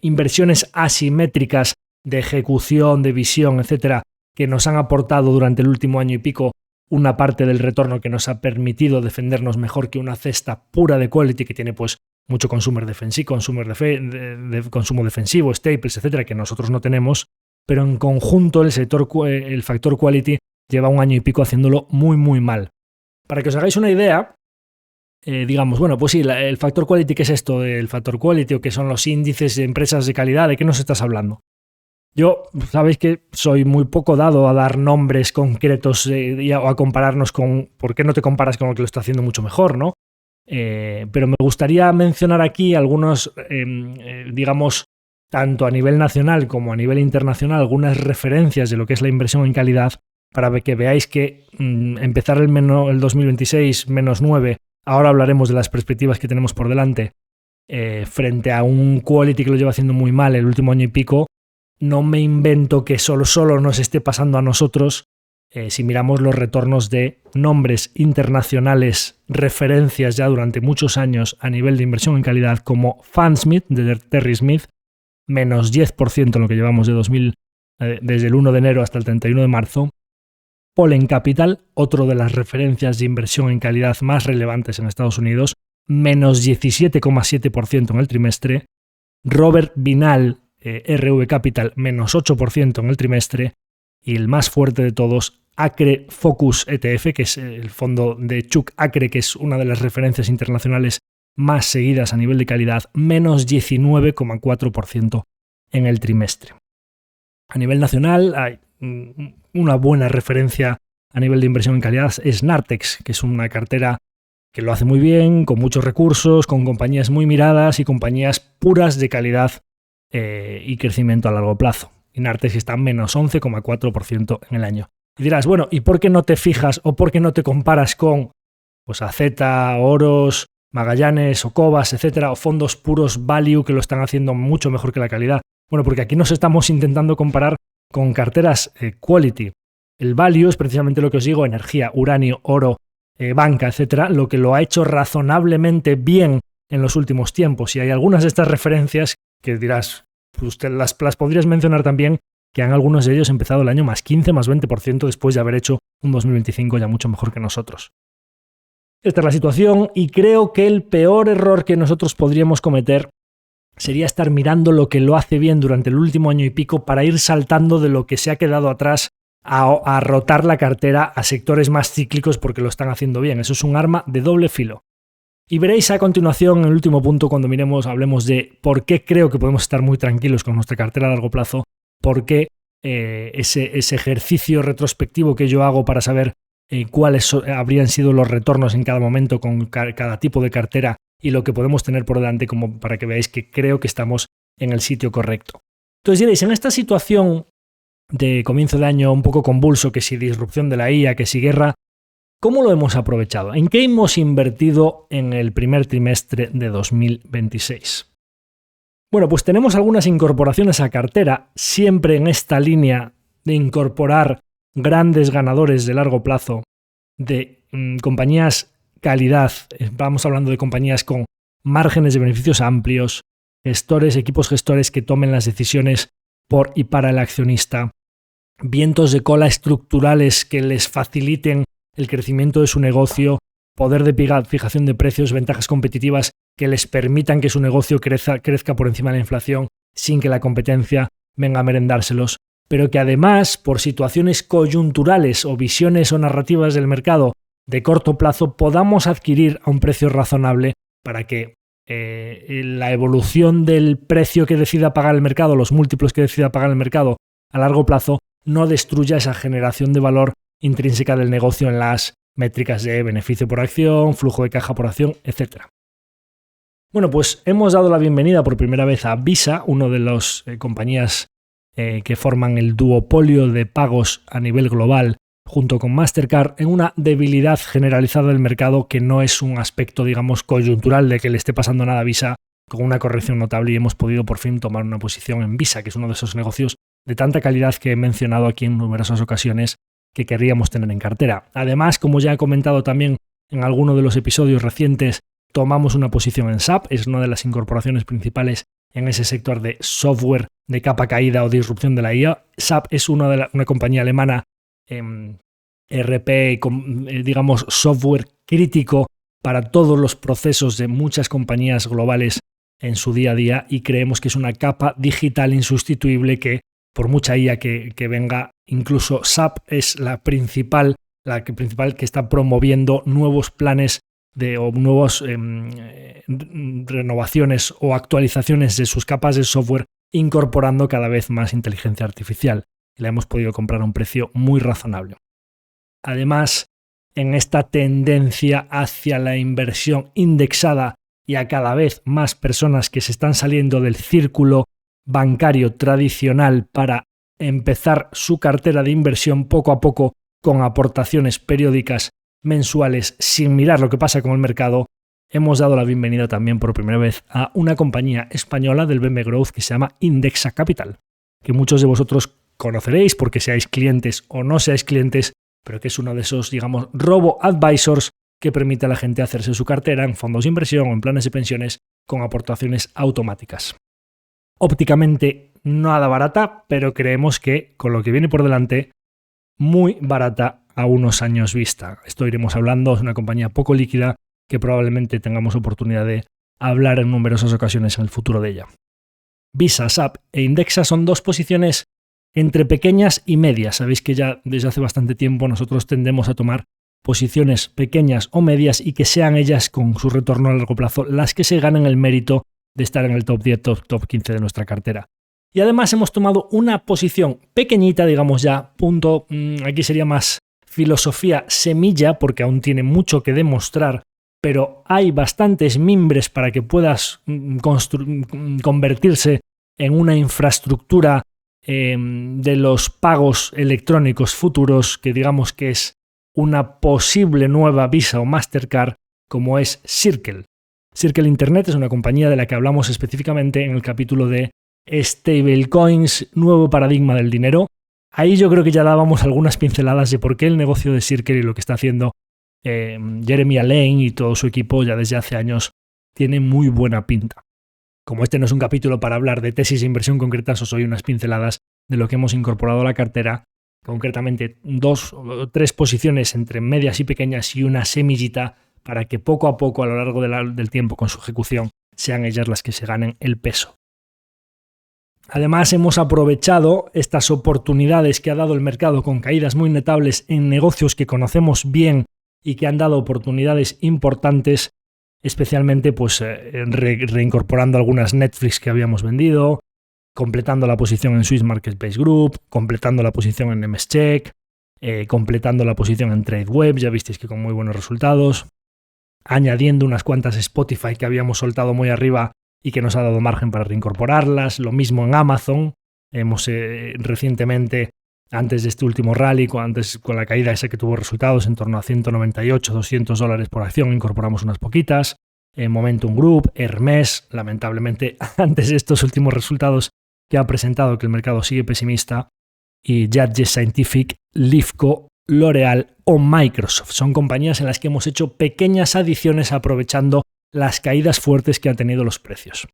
Speaker 1: inversiones asimétricas de ejecución, de visión, etcétera, que nos han aportado durante el último año y pico una parte del retorno que nos ha permitido defendernos mejor que una cesta pura de quality que tiene pues mucho consumo defensivo, staples, etcétera, que nosotros no tenemos, pero en conjunto el factor quality lleva un año y pico haciéndolo muy muy mal. Para que os hagáis una idea, digamos, bueno, pues sí, el factor quality, ¿qué es esto del factor quality o qué son los índices de empresas de calidad? ¿De qué nos estás hablando? Yo, sabéis que soy muy poco dado a dar nombres concretos o a compararnos con... ¿Por qué no te comparas con el que lo está haciendo mucho mejor, no? Pero me gustaría mencionar aquí algunos, digamos, tanto a nivel nacional como a nivel internacional, algunas referencias de lo que es la inversión en calidad para que veáis que empezar el 2026 menos 9, ahora hablaremos de las perspectivas que tenemos por delante, frente a un quality que lo lleva haciendo muy mal el último año y pico. No me invento que solo nos esté pasando a nosotros. Si miramos los retornos de nombres internacionales, referencias ya durante muchos años a nivel de inversión en calidad, como Fansmith, de Terry Smith, menos 10% en lo que llevamos desde el 1 de enero hasta el 31 de marzo. Pollen Capital, otro de las referencias de inversión en calidad más relevantes en Estados Unidos, menos 17,7% en el trimestre. Robert Vinal, RV Capital, menos 8% en el trimestre. Y el más fuerte de todos, Acre Focus ETF, que es el fondo de Chuck Acre, que es una de las referencias internacionales más seguidas a nivel de calidad, menos 19,4% en el trimestre. A nivel nacional hay una buena referencia a nivel de inversión en calidad, es Nartex, que es una cartera que lo hace muy bien, con muchos recursos, con compañías muy miradas y compañías puras de calidad y crecimiento a largo plazo. Y Nartex está menos 11,4% en el año. Y dirás, bueno, ¿y por qué no te fijas o por qué no te comparas con pues AZ, Oros, Magallanes o Cobas, etcétera, o fondos puros value que lo están haciendo mucho mejor que la calidad? Bueno, porque aquí nos estamos intentando comparar con carteras quality. El value es precisamente lo que os digo, energía, uranio, oro, banca, etcétera, lo que lo ha hecho razonablemente bien en los últimos tiempos. Y hay algunas de estas referencias que dirás, pues las podrías mencionar también, que han algunos de ellos empezado el año más 15, más 20% después de haber hecho un 2025 ya mucho mejor que nosotros. Esta es la situación y creo que el peor error que nosotros podríamos cometer sería estar mirando lo que lo hace bien durante el último año y pico para ir saltando de lo que se ha quedado atrás a rotar la cartera a sectores más cíclicos porque lo están haciendo bien. Eso es un arma de doble filo. Y veréis a continuación, en el último punto, cuando hablemos de por qué creo que podemos estar muy tranquilos con nuestra cartera a largo plazo, por qué ese ejercicio retrospectivo que yo hago para saber cuáles habrían sido los retornos en cada momento con cada tipo de cartera y lo que podemos tener por delante, como para que veáis que creo que estamos en el sitio correcto. Entonces diréis, en esta situación de comienzo de año un poco convulso, que si disrupción de la IA, que si guerra, ¿Cómo lo hemos aprovechado? ¿En qué hemos invertido en el primer trimestre de 2026? Bueno, pues tenemos algunas incorporaciones a cartera, siempre en esta línea de incorporar grandes ganadores de largo plazo, de compañías calidad. Vamos hablando de compañías con márgenes de beneficios amplios, equipos gestores que tomen las decisiones por y para el accionista, vientos de cola estructurales que les faciliten el crecimiento de su negocio, poder de fijación de precios, ventajas competitivas que les permitan que su negocio crezca por encima de la inflación sin que la competencia venga a merendárselos, pero que además, por situaciones coyunturales o visiones o narrativas del mercado de corto plazo, podamos adquirir a un precio razonable para que la evolución del precio que decida pagar el mercado, los múltiplos que decida pagar el mercado a largo plazo, no destruya esa generación de valor intrínseca del negocio en las métricas de beneficio por acción, flujo de caja por acción, etc. Bueno, pues hemos dado la bienvenida por primera vez a Visa, una de las compañías que forman el duopolio de pagos a nivel global junto con Mastercard, en una debilidad generalizada del mercado que no es un aspecto, digamos, coyuntural de que le esté pasando nada a Visa, con una corrección notable, y hemos podido por fin tomar una posición en Visa, que es uno de esos negocios de tanta calidad que he mencionado aquí en numerosas ocasiones que querríamos tener en cartera. Además, como ya he comentado también en alguno de los episodios recientes, tomamos una posición en SAP, es una de las incorporaciones principales en ese sector de software de capa caída o disrupción de la IA. SAP es una compañía alemana ERP, digamos, software crítico para todos los procesos de muchas compañías globales en su día a día, y creemos que es una capa digital insustituible que, por mucha IA que venga, incluso SAP es la principal que está promoviendo nuevos planes o nuevas renovaciones o actualizaciones de sus capas de software, incorporando cada vez más inteligencia artificial. Y la hemos podido comprar a un precio muy razonable. Además, en esta tendencia hacia la inversión indexada y a cada vez más personas que se están saliendo del círculo bancario tradicional para empezar su cartera de inversión poco a poco con aportaciones periódicas mensuales sin mirar lo que pasa con el mercado, hemos dado la bienvenida también por primera vez a una compañía española del BM Growth que se llama Indexa Capital, que muchos de vosotros conoceréis porque seáis clientes o no seáis clientes, pero que es uno de esos, digamos, robo-advisors que permite a la gente hacerse su cartera en fondos de inversión o en planes de pensiones con aportaciones automáticas. Ópticamente nada barata, pero creemos que con lo que viene por delante, muy barata a unos años vista. Esto iremos hablando, es una compañía poco líquida que probablemente tengamos oportunidad de hablar en numerosas ocasiones en el futuro de ella. Visa, SAP e Indexa son dos posiciones entre pequeñas y medias. Sabéis que ya desde hace bastante tiempo nosotros tendemos a tomar posiciones pequeñas o medias y que sean ellas con su retorno a largo plazo las que se ganen el mérito de estar en el top 10, top 15 de nuestra cartera. Y además hemos tomado una posición pequeñita, digamos ya, punto, aquí sería más filosofía semilla porque aún tiene mucho que demostrar, pero hay bastantes mimbres para que puedas convertirse en una infraestructura de los pagos electrónicos futuros, que digamos que es una posible nueva Visa o Mastercard, como es Circle. Circle Internet es una compañía de la que hablamos específicamente en el capítulo de Stablecoins, nuevo paradigma del dinero. Ahí yo creo que ya dábamos algunas pinceladas de por qué el negocio de Circle y lo que está haciendo Jeremy Allain y todo su equipo ya desde hace años tiene muy buena pinta. Como este no es un capítulo para hablar de tesis de inversión concretas, os doy unas pinceladas de lo que hemos incorporado a la cartera, concretamente 2 o 3 posiciones entre medias y pequeñas y una semillita para que poco a poco a lo largo del tiempo con su ejecución sean ellas las que se ganen el peso. Además, hemos aprovechado estas oportunidades que ha dado el mercado con caídas muy notables en negocios que conocemos bien y que han dado oportunidades importantes, especialmente pues reincorporando algunas Netflix que habíamos vendido, completando la posición en Swiss Marketplace Group, completando la posición en MSCheck, completando la posición en TradeWeb, ya visteis que con muy buenos resultados, añadiendo unas cuantas Spotify que habíamos soltado muy arriba y que nos ha dado margen para reincorporarlas, lo mismo en Amazon. Hemos recientemente antes de este último rally, con la caída esa que tuvo resultados en torno a 198, $200 por acción, incorporamos unas poquitas. Momentum Group, Hermès, lamentablemente antes de estos últimos resultados que ha presentado, que el mercado sigue pesimista, y Judges Scientific, Lifco, L'Oréal o Microsoft. Son compañías en las que hemos hecho pequeñas adiciones aprovechando las caídas fuertes que han tenido los precios.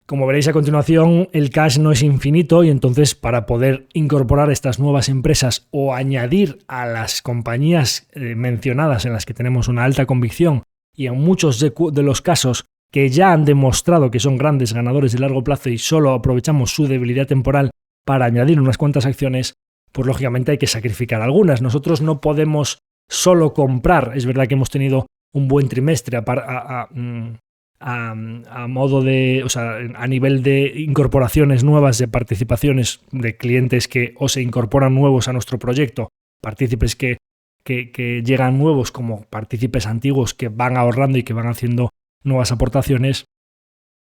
Speaker 1: Como veréis a continuación, el cash no es infinito y entonces para poder incorporar estas nuevas empresas o añadir a las compañías mencionadas en las que tenemos una alta convicción y en muchos de los casos que ya han demostrado que son grandes ganadores de largo plazo y solo aprovechamos su debilidad temporal para añadir unas cuantas acciones, pues lógicamente hay que sacrificar algunas. Nosotros no podemos solo comprar. Es verdad que hemos tenido un buen trimestre a modo de, o sea, a nivel de incorporaciones nuevas de participaciones de clientes que o se incorporan nuevos a nuestro proyecto, partícipes que llegan nuevos como partícipes antiguos que van ahorrando y que van haciendo nuevas aportaciones,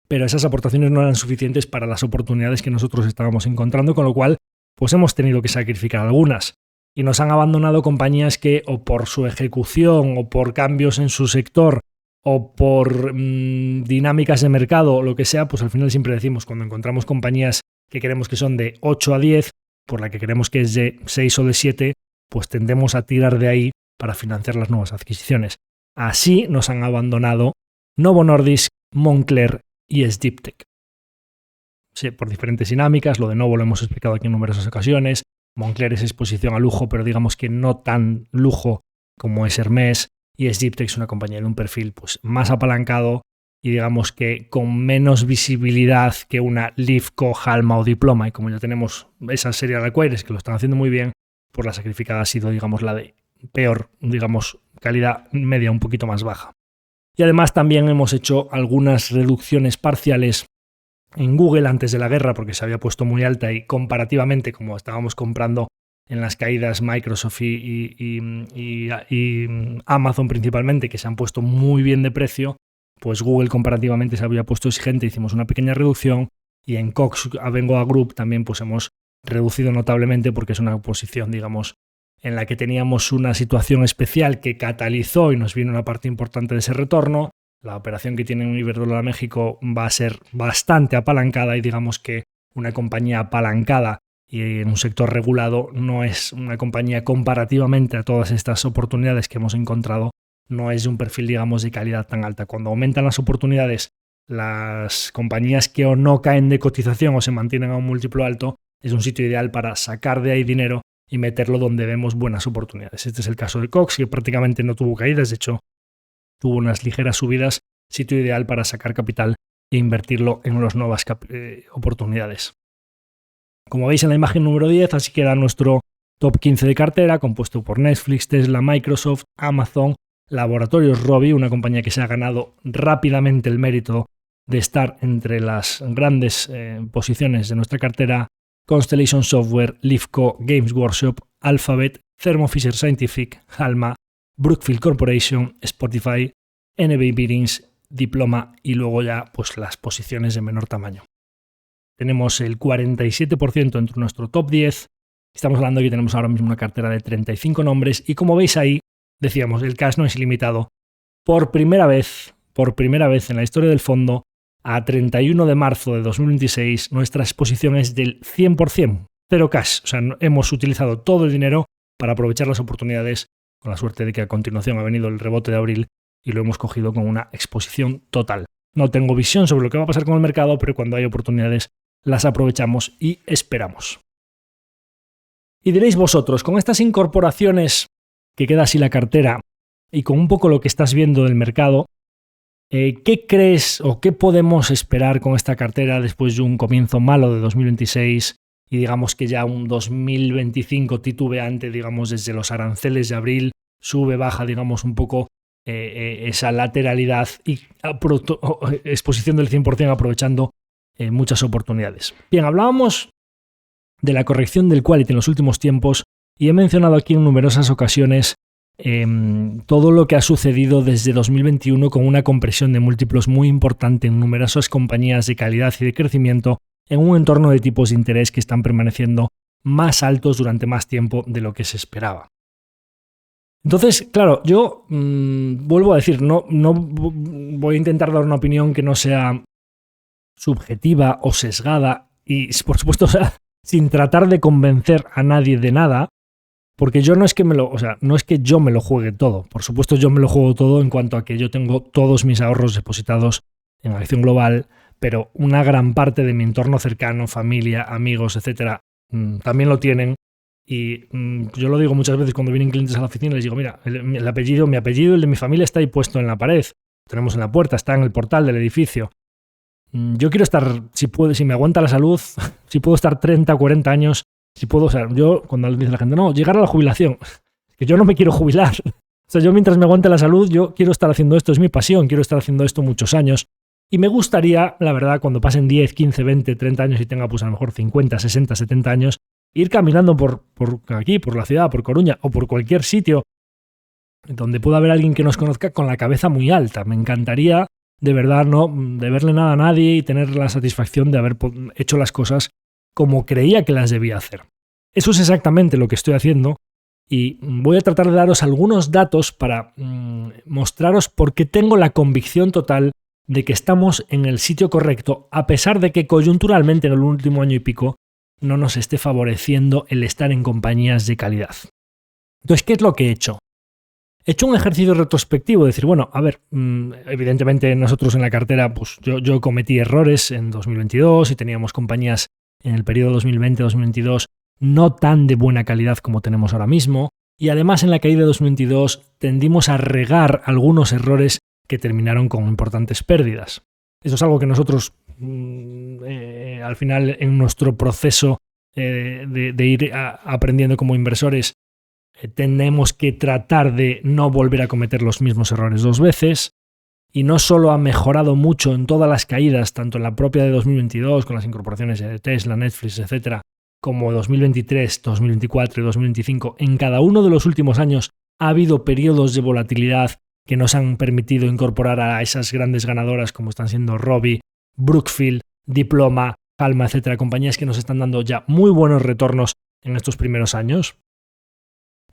Speaker 1: pero esas aportaciones no eran suficientes para las oportunidades que nosotros estábamos encontrando, con lo cual pues hemos tenido que sacrificar algunas y nos han abandonado compañías que o por su ejecución o por cambios en su sector o por dinámicas de mercado o lo que sea, pues al final siempre decimos, cuando encontramos compañías que creemos que son de 8 a 10, por la que creemos que es de 6 o de 7, pues tendemos a tirar de ahí para financiar las nuevas adquisiciones. Así nos han abandonado Novo Nordisk, Moncler y Sdiptech. Sí, por diferentes dinámicas, lo de Novo lo hemos explicado aquí en numerosas ocasiones, Moncler es exposición a lujo, pero digamos que no tan lujo como es Hermès, y Sdiptech es una compañía de un perfil pues, más apalancado y digamos que con menos visibilidad que una Lifco, Halma o Diploma, y como ya tenemos esas serial acquirers que lo están haciendo muy bien, pues la sacrificada ha sido digamos la de peor, digamos calidad media un poquito más baja. Y además también hemos hecho algunas reducciones parciales en Google antes de la guerra porque se había puesto muy alta y comparativamente como estábamos comprando en las caídas Microsoft y Amazon principalmente, que se han puesto muy bien de precio, pues Google comparativamente se había puesto exigente, hicimos una pequeña reducción y en Cox Abengoa Group también pues hemos reducido notablemente porque es una posición, digamos, en la que teníamos una situación especial que catalizó y nos vino una parte importante de ese retorno. La operación que tiene en Iberdrola México va a ser bastante apalancada y digamos que una compañía apalancada y en un sector regulado no es una compañía comparativamente a todas estas oportunidades que hemos encontrado, no es de un perfil, digamos, de calidad tan alta. Cuando aumentan las oportunidades, las compañías que o no caen de cotización o se mantienen a un múltiplo alto, es un sitio ideal para sacar de ahí dinero y meterlo donde vemos buenas oportunidades. Este es el caso de Cox, que prácticamente no tuvo caídas, de hecho, tuvo unas ligeras subidas, sitio ideal para sacar capital e invertirlo en unas nuevas oportunidades. Como veis en la imagen número 10, así queda nuestro top 15 de cartera, compuesto por Netflix, Tesla, Microsoft, Amazon, Laboratorios Rovi, una compañía que se ha ganado rápidamente el mérito de estar entre las grandes posiciones de nuestra cartera, Constellation Software, Lifco, Games Workshop, Alphabet, Thermo Fisher Scientific, Halma, Brookfield Corporation, Spotify, NB Bearings, Diploma y luego ya pues las posiciones de menor tamaño. Tenemos el 47% entre nuestro top 10. Estamos hablando de que tenemos ahora mismo una cartera de 35 nombres y como veis ahí, decíamos, el cash no es ilimitado. Por primera vez en la historia del fondo, a 31 de marzo de 2026, nuestra exposición es del 100%, cero cash. O sea, hemos utilizado todo el dinero para aprovechar las oportunidades, con la suerte de que a continuación ha venido el rebote de abril y lo hemos cogido con una exposición total. No tengo visión sobre lo que va a pasar con el mercado, pero cuando hay oportunidades las aprovechamos y esperamos. Y diréis vosotros, con estas incorporaciones que queda así la cartera y con un poco lo que estás viendo del mercado, ¿qué crees o qué podemos esperar con esta cartera después de un comienzo malo de 2026 y digamos que ya un 2025 titubeante, digamos desde los aranceles de abril, sube, baja, digamos un poco esa lateralidad y exposición del 100% aprovechando muchas oportunidades? Bien, hablábamos de la corrección del quality en los últimos tiempos y he mencionado aquí en numerosas ocasiones todo lo que ha sucedido desde 2021 con una compresión de múltiplos muy importante en numerosas compañías de calidad y de crecimiento en un entorno de tipos de interés que están permaneciendo más altos durante más tiempo de lo que se esperaba. Entonces, claro, yo vuelvo a decir, no voy a intentar dar una opinión que no sea subjetiva o sesgada y, por supuesto, o sea, sin tratar de convencer a nadie de nada, porque yo no es que no es que yo me lo juegue todo. Por supuesto, yo me lo juego todo en cuanto a que yo tengo todos mis ahorros depositados en Acción Global, pero una gran parte de mi entorno cercano, familia, amigos, etcétera, también lo tienen. Y yo lo digo muchas veces cuando vienen clientes a la oficina, les digo, mira, mi apellido, el de mi familia está ahí puesto en la pared, lo tenemos en la puerta, está en el portal del edificio. Yo quiero estar, si me aguanta la salud, si puedo estar 30, 40 años, si puedo, o sea, yo cuando le dice la gente, no, llegar a la jubilación, que yo no me quiero jubilar. O sea, yo mientras me aguante la salud, yo quiero estar haciendo esto, es mi pasión, quiero estar haciendo esto muchos años. Y me gustaría, la verdad, cuando pasen 10, 15, 20, 30 años y tenga pues a lo mejor 50, 60, 70 años, ir caminando por aquí, por la ciudad, por Coruña o por cualquier sitio donde pueda haber alguien que nos conozca con la cabeza muy alta. Me encantaría, de verdad, no deberle nada a nadie y tener la satisfacción de haber hecho las cosas como creía que las debía hacer. Eso es exactamente lo que estoy haciendo y voy a tratar de daros algunos datos para mostraros por qué tengo la convicción total de que estamos en el sitio correcto, a pesar de que coyunturalmente en el último año y pico no nos esté favoreciendo el estar en compañías de calidad. Entonces, ¿qué es lo que he hecho? He hecho un ejercicio retrospectivo, de decir, bueno, a ver, evidentemente nosotros en la cartera, pues yo cometí errores en 2022 y teníamos compañías en el periodo 2020-2022 no tan de buena calidad como tenemos ahora mismo, y además en la caída de 2022 tendimos a regar algunos errores que terminaron con importantes pérdidas. Eso es algo que nosotros al final en nuestro proceso de ir aprendiendo como inversores tenemos que tratar de no volver a cometer los mismos errores dos veces, y no solo ha mejorado mucho en todas las caídas, tanto en la propia de 2022 con las incorporaciones de Tesla, Netflix, etcétera, como 2023, 2024 y 2025, en cada uno de los últimos años ha habido periodos de volatilidad que nos han permitido incorporar a esas grandes ganadoras como están siendo Robi, Brookfield, Diploma, Halma, etcétera, compañías que nos están dando ya muy buenos retornos en estos primeros años.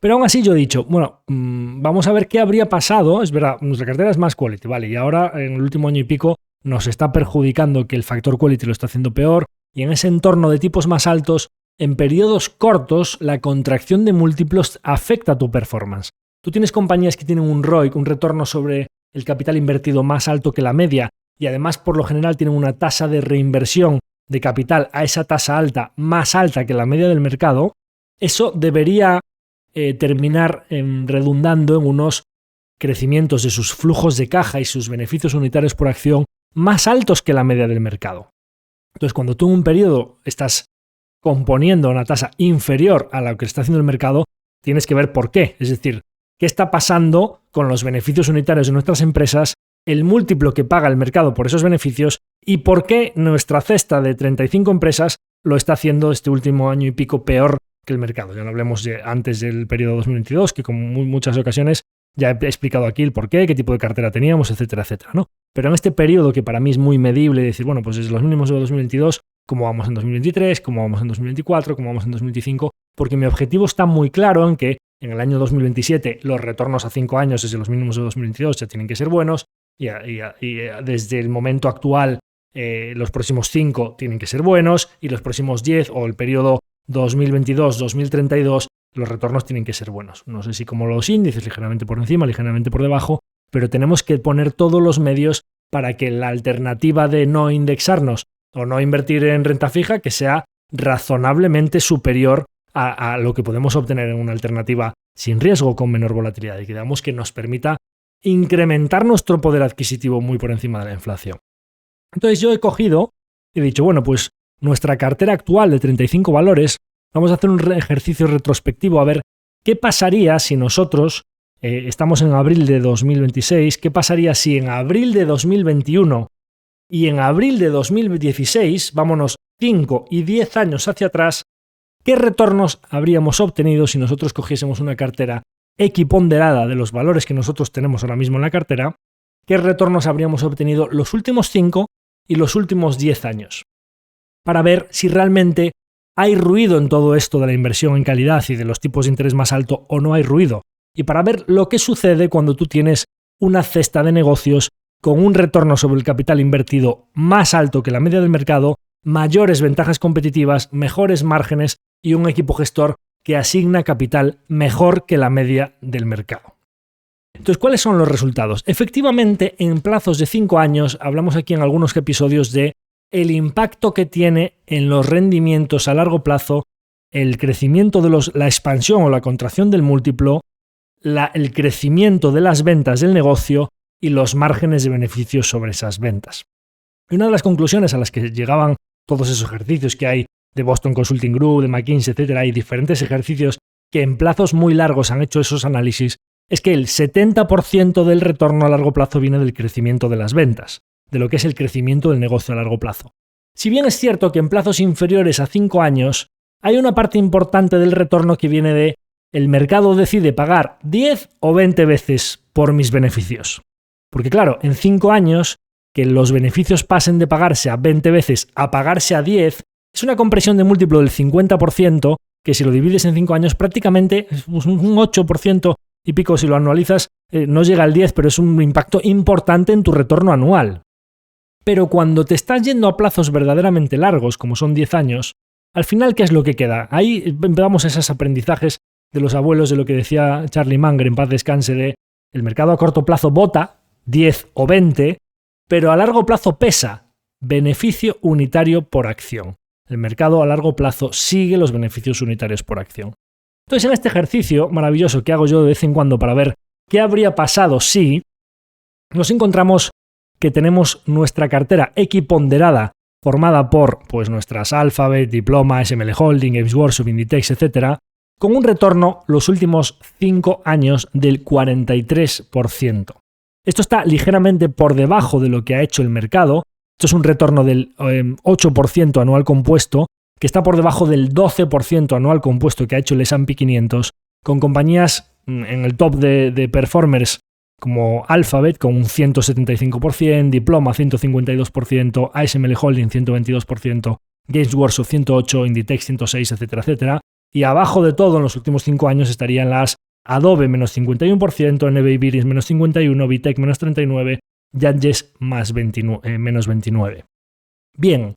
Speaker 1: Pero aún así yo he dicho, bueno, vamos a ver qué habría pasado. Es verdad, nuestra cartera es más quality, ¿vale? Y ahora en el último año y pico nos está perjudicando que el factor quality lo está haciendo peor, y en ese entorno de tipos más altos, en periodos cortos, la contracción de múltiplos afecta a tu performance. Tú tienes compañías que tienen un ROIC, un retorno sobre el capital invertido más alto que la media, y además por lo general tienen una tasa de reinversión de capital a esa tasa alta, más alta que la media del mercado. Eso debería terminar redundando en unos crecimientos de sus flujos de caja y sus beneficios unitarios por acción más altos que la media del mercado. Entonces, cuando tú en un periodo estás componiendo una tasa inferior a la que está haciendo el mercado, tienes que ver por qué. Es decir, qué está pasando con los beneficios unitarios de nuestras empresas, el múltiplo que paga el mercado por esos beneficios y por qué nuestra cesta de 35 empresas lo está haciendo este último año y pico peor que el mercado. Ya no hablemos antes del periodo 2022, que con muchas ocasiones ya he explicado aquí el por qué tipo de cartera teníamos, etcétera, etcétera, ¿no? Pero en este periodo que para mí es muy medible, decir, bueno, pues desde los mínimos de 2022, cómo vamos en 2023, cómo vamos en 2024, cómo vamos en 2025, porque mi objetivo está muy claro en que en el año 2027 los retornos a 5 años desde los mínimos de 2022 ya tienen que ser buenos, y desde el momento actual los próximos 5 tienen que ser buenos, y los próximos 10 o el periodo 2022-2032 los retornos tienen que ser buenos. No sé si como los índices, ligeramente por encima, ligeramente por debajo, pero tenemos que poner todos los medios para que la alternativa de no indexarnos o no invertir en renta fija que sea razonablemente superior a lo que podemos obtener en una alternativa sin riesgo, con menor volatilidad, y que digamos que nos permita incrementar nuestro poder adquisitivo muy por encima de la inflación. Entonces yo he cogido y he dicho, bueno, pues nuestra cartera actual de 35 valores, vamos a hacer un ejercicio retrospectivo a ver qué pasaría si nosotros, estamos en abril de 2026, qué pasaría si en abril de 2021 y en abril de 2016, vámonos 5 y 10 años hacia atrás, qué retornos habríamos obtenido si nosotros cogiésemos una cartera equiponderada de los valores que nosotros tenemos ahora mismo en la cartera, qué retornos habríamos obtenido los últimos 5 y los últimos 10 años, para ver si realmente ¿Hay ruido en todo esto de la inversión en calidad y de los tipos de interés más alto o no hay ruido? Y para ver lo que sucede cuando tú tienes una cesta de negocios con un retorno sobre el capital invertido más alto que la media del mercado, mayores ventajas competitivas, mejores márgenes y un equipo gestor que asigna capital mejor que la media del mercado. Entonces, ¿cuáles son los resultados? Efectivamente, en plazos de 5 años, hablamos aquí en algunos episodios de el impacto que tiene en los rendimientos a largo plazo el crecimiento de la expansión o la contracción del múltiplo, el crecimiento de las ventas del negocio y los márgenes de beneficios sobre esas ventas. Y una de las conclusiones a las que llegaban todos esos ejercicios que hay de Boston Consulting Group, de McKinsey, etcétera, hay diferentes ejercicios que en plazos muy largos han hecho esos análisis, es que el 70% del retorno a largo plazo viene del crecimiento de las ventas, de lo que es el crecimiento del negocio a largo plazo. Si bien es cierto que en plazos inferiores a 5 años, hay una parte importante del retorno que viene de el mercado decide pagar 10 o 20 veces por mis beneficios. Porque claro, en 5 años, que los beneficios pasen de pagarse a 20 veces a pagarse a 10, es una compresión de múltiplo del 50%, que si lo divides en 5 años prácticamente es un 8% y pico si lo anualizas, no llega al 10, pero es un impacto importante en tu retorno anual. Pero cuando te estás yendo a plazos verdaderamente largos, como son 10 años, al final, ¿qué es lo que queda? Ahí vemos esos aprendizajes de los abuelos de lo que decía Charlie Munger, en paz descanse, de el mercado a corto plazo bota 10 o 20, pero a largo plazo pesa beneficio unitario por acción. El mercado a largo plazo sigue los beneficios unitarios por acción. Entonces, en este ejercicio maravilloso que hago yo de vez en cuando para ver qué habría pasado si nos encontramos que tenemos nuestra cartera equiponderada formada por nuestras Alphabet, Diploma, SML Holding, Games Workshop, Inditex, etc., con un retorno los últimos 5 años del 43%. Esto está ligeramente por debajo de lo que ha hecho el mercado. Esto es un retorno del 8% anual compuesto, que está por debajo del 12% anual compuesto que ha hecho el S&P 500, con compañías en el top de performers como Alphabet con un 175%, Diploma 152%, ASML Holding 122%, Games Workshop 108%, Inditex 106%, etcétera, etcétera. Y abajo de todo, en los últimos 5 años, estarían las Adobe menos 51%, NB Iberis menos 51%, Vitec menos 39%, Yanges menos 29%. Bien,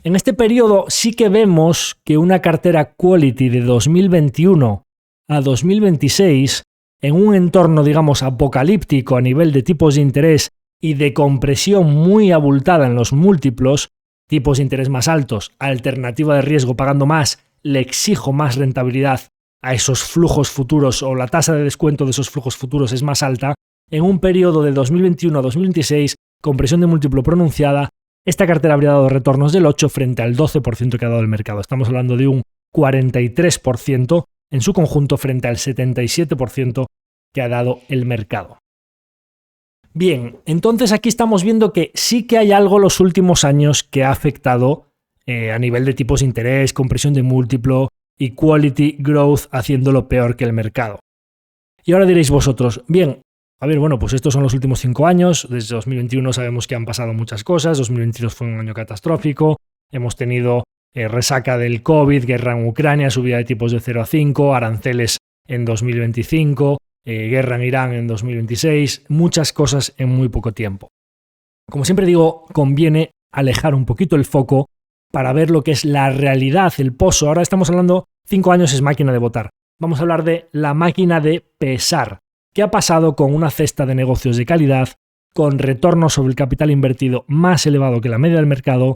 Speaker 1: en este periodo sí que vemos que una cartera quality de 2021 a 2026, en un entorno, digamos, apocalíptico a nivel de tipos de interés y de compresión muy abultada en los múltiplos, tipos de interés más altos, alternativa de riesgo pagando más, le exijo más rentabilidad a esos flujos futuros o la tasa de descuento de esos flujos futuros es más alta, en un periodo de 2021 a 2026, compresión de múltiplo pronunciada, esta cartera habría dado retornos del 8% frente al 12% que ha dado el mercado. Estamos hablando de un 43% en su conjunto frente al 77% que ha dado el mercado. Bien, entonces aquí estamos viendo que sí que hay algo los últimos años que ha afectado a nivel de tipos de interés, compresión de múltiplo y quality growth haciéndolo peor que el mercado. Y ahora diréis vosotros, bien, a ver, bueno, pues estos son los últimos 5 años, desde 2021 sabemos que han pasado muchas cosas, 2022 fue un año catastrófico, hemos tenido resaca del COVID, guerra en Ucrania, subida de tipos de 0 a 5, aranceles en 2025, guerra en Irán en 2026, muchas cosas en muy poco tiempo. Como siempre digo, conviene alejar un poquito el foco para ver lo que es la realidad, el pozo. Ahora estamos hablando, 5 años es máquina de votar. Vamos a hablar de la máquina de pesar. ¿Qué ha pasado con una cesta de negocios de calidad, con retorno sobre el capital invertido más elevado que la media del mercado,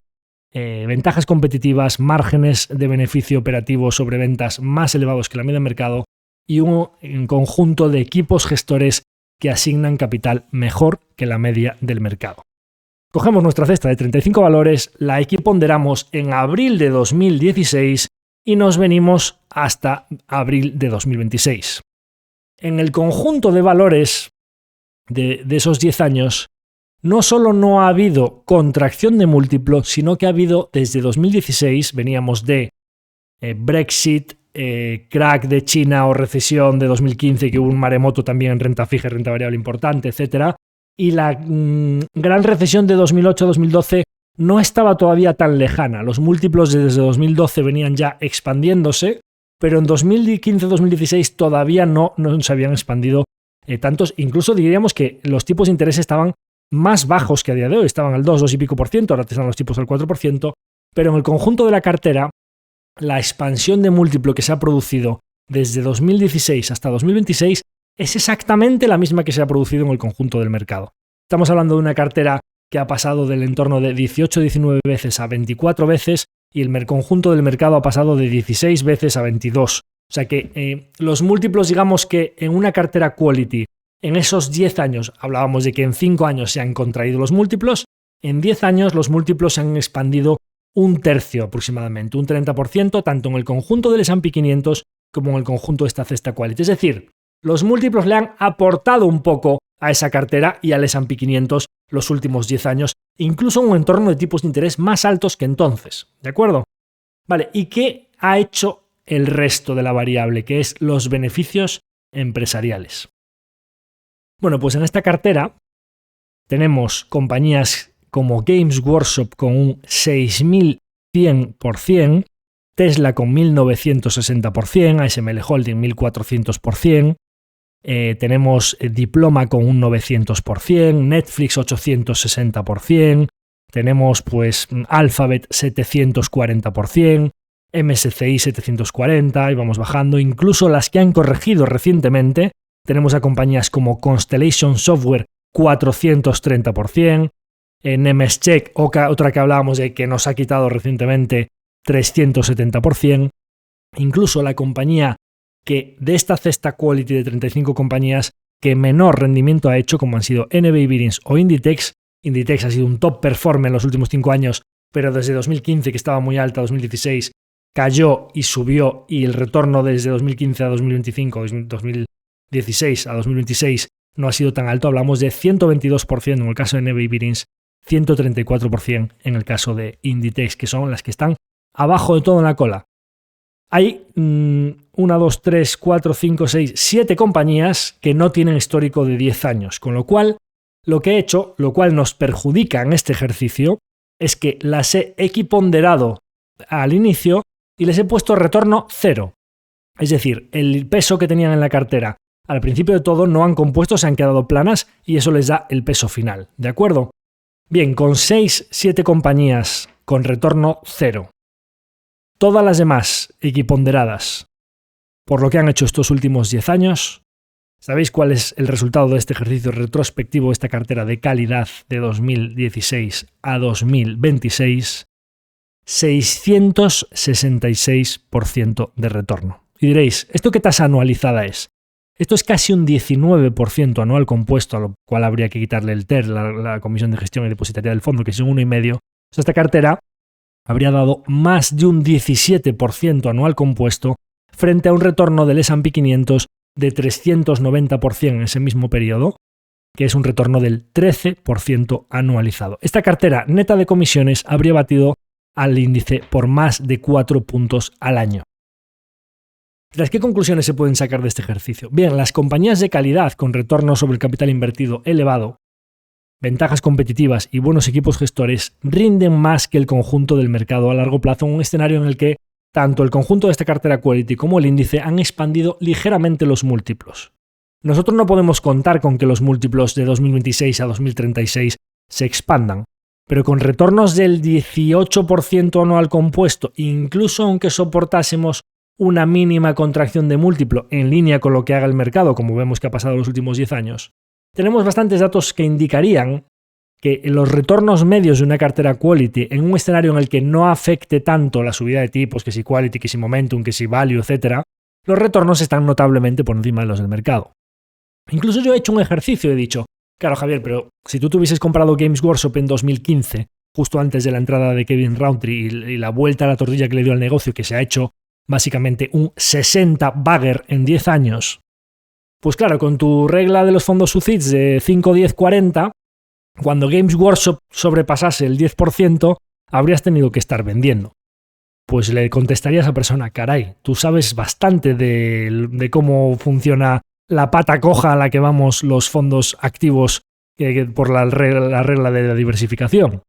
Speaker 1: ventajas competitivas, márgenes de beneficio operativo sobre ventas más elevados que la media del mercado y un conjunto de equipos gestores que asignan capital mejor que la media del mercado? Cogemos nuestra cesta de 35 valores, la equiponderamos en abril de 2016 y nos venimos hasta abril de 2026. En el conjunto de valores de esos 10 años, no solo no ha habido contracción de múltiplo, sino que ha habido desde 2016, veníamos de Brexit, crack de China o recesión de 2015, que hubo un maremoto también en renta fija y renta variable importante, etc. Y la gran recesión de 2008-2012 no estaba todavía tan lejana. Los múltiplos desde 2012 venían ya expandiéndose, pero en 2015-2016 todavía no se habían expandido tantos. Incluso diríamos que los tipos de interés estaban más bajos que a día de hoy. Estaban al 2 y pico por ciento, ahora están los tipos al 4%, pero en el conjunto de la cartera, la expansión de múltiplo que se ha producido desde 2016 hasta 2026 es exactamente la misma que se ha producido en el conjunto del mercado. Estamos hablando de una cartera que ha pasado del entorno de 18-19 veces a 24 veces y el conjunto del mercado ha pasado de 16 veces a 22. O sea que los múltiplos, digamos que en una cartera quality, en esos 10 años, hablábamos de que en 5 años se han contraído los múltiplos, en 10 años los múltiplos se han expandido un tercio aproximadamente, un 30%, tanto en el conjunto del S&P 500 como en el conjunto de esta cesta quality. Es decir, los múltiplos le han aportado un poco a esa cartera y al S&P 500 los últimos 10 años, incluso en un entorno de tipos de interés más altos que entonces. ¿De acuerdo? Vale, ¿y qué ha hecho el resto de la variable, que es los beneficios empresariales? Bueno, pues en esta cartera tenemos compañías como Games Workshop con un 6.100%, Tesla con 1.960%, ASML Holding 1.400%, tenemos Diploma con un 900%, Netflix 860%, tenemos pues Alphabet 740%, MSCI 740%, y vamos bajando. Incluso las que han corregido recientemente, tenemos a compañías como Constellation Software 430%, Nemescheck, otra que hablábamos de que nos ha quitado recientemente, 370%, incluso la compañía que de esta cesta quality de 35 compañías que menor rendimiento ha hecho, como han sido NBI Biddings o Inditex. Inditex ha sido un top performer en los últimos 5 años, pero desde 2015, que estaba muy alta, 2016, cayó y subió, y el retorno desde 2015 a 2025, 2016 a 2026 no ha sido tan alto. Hablamos de 122% en el caso de NBI Biddings, 134% en el caso de Inditex, que son las que están abajo de todo en la cola. Hay 1, 2, 3, 4, 5, 6, 7 compañías que no tienen histórico de 10 años, con lo cual lo que he hecho, lo cual nos perjudica en este ejercicio, es que las he equiponderado al inicio y les he puesto retorno 0. Es decir, el peso que tenían en la cartera al principio de todo no han compuesto, se han quedado planas y eso les da el peso final. ¿De acuerdo? Bien, con 6-7 compañías con retorno 0. Todas las demás equiponderadas por lo que han hecho estos últimos 10 años. ¿Sabéis cuál es el resultado de este ejercicio retrospectivo de esta cartera de calidad de 2016 a 2026? 666% de retorno. Y diréis, ¿esto qué tasa anualizada es? Esto es casi un 19% anual compuesto, a lo cual habría que quitarle el TER, la Comisión de Gestión y Depositaria del Fondo, que es un 1,5%. O sea, esta cartera habría dado más de un 17% anual compuesto frente a un retorno del S&P 500 de 390% en ese mismo periodo, que es un retorno del 13% anualizado. Esta cartera neta de comisiones habría batido al índice por más de 4 puntos al año. ¿Qué conclusiones se pueden sacar de este ejercicio? Bien, las compañías de calidad con retorno sobre el capital invertido elevado, ventajas competitivas y buenos equipos gestores rinden más que el conjunto del mercado a largo plazo en un escenario en el que tanto el conjunto de esta cartera quality como el índice han expandido ligeramente los múltiplos. Nosotros no podemos contar con que los múltiplos de 2026 a 2036 se expandan, pero con retornos del 18% anual compuesto, incluso aunque soportásemos una mínima contracción de múltiplo en línea con lo que haga el mercado, como vemos que ha pasado en los últimos 10 años, tenemos bastantes datos que indicarían que los retornos medios de una cartera quality en un escenario en el que no afecte tanto la subida de tipos, que si quality, que si momentum, que si value, etc., los retornos están notablemente por encima de los del mercado. Incluso yo he hecho un ejercicio y he dicho, claro Javier, pero si tú te hubieses comprado Games Workshop en 2015, justo antes de la entrada de Kevin Rountree y la vuelta a la tortilla que le dio al negocio, que se ha hecho básicamente un 60 bagger en 10 años, pues claro, con tu regla de los fondos UCITS de 5, 10, 40, cuando Games Workshop sobrepasase el 10%, habrías tenido que estar vendiendo. Pues le contestaría a esa persona, caray, tú sabes bastante de cómo funciona la pata coja a la que vamos los fondos activos por la regla de la diversificación.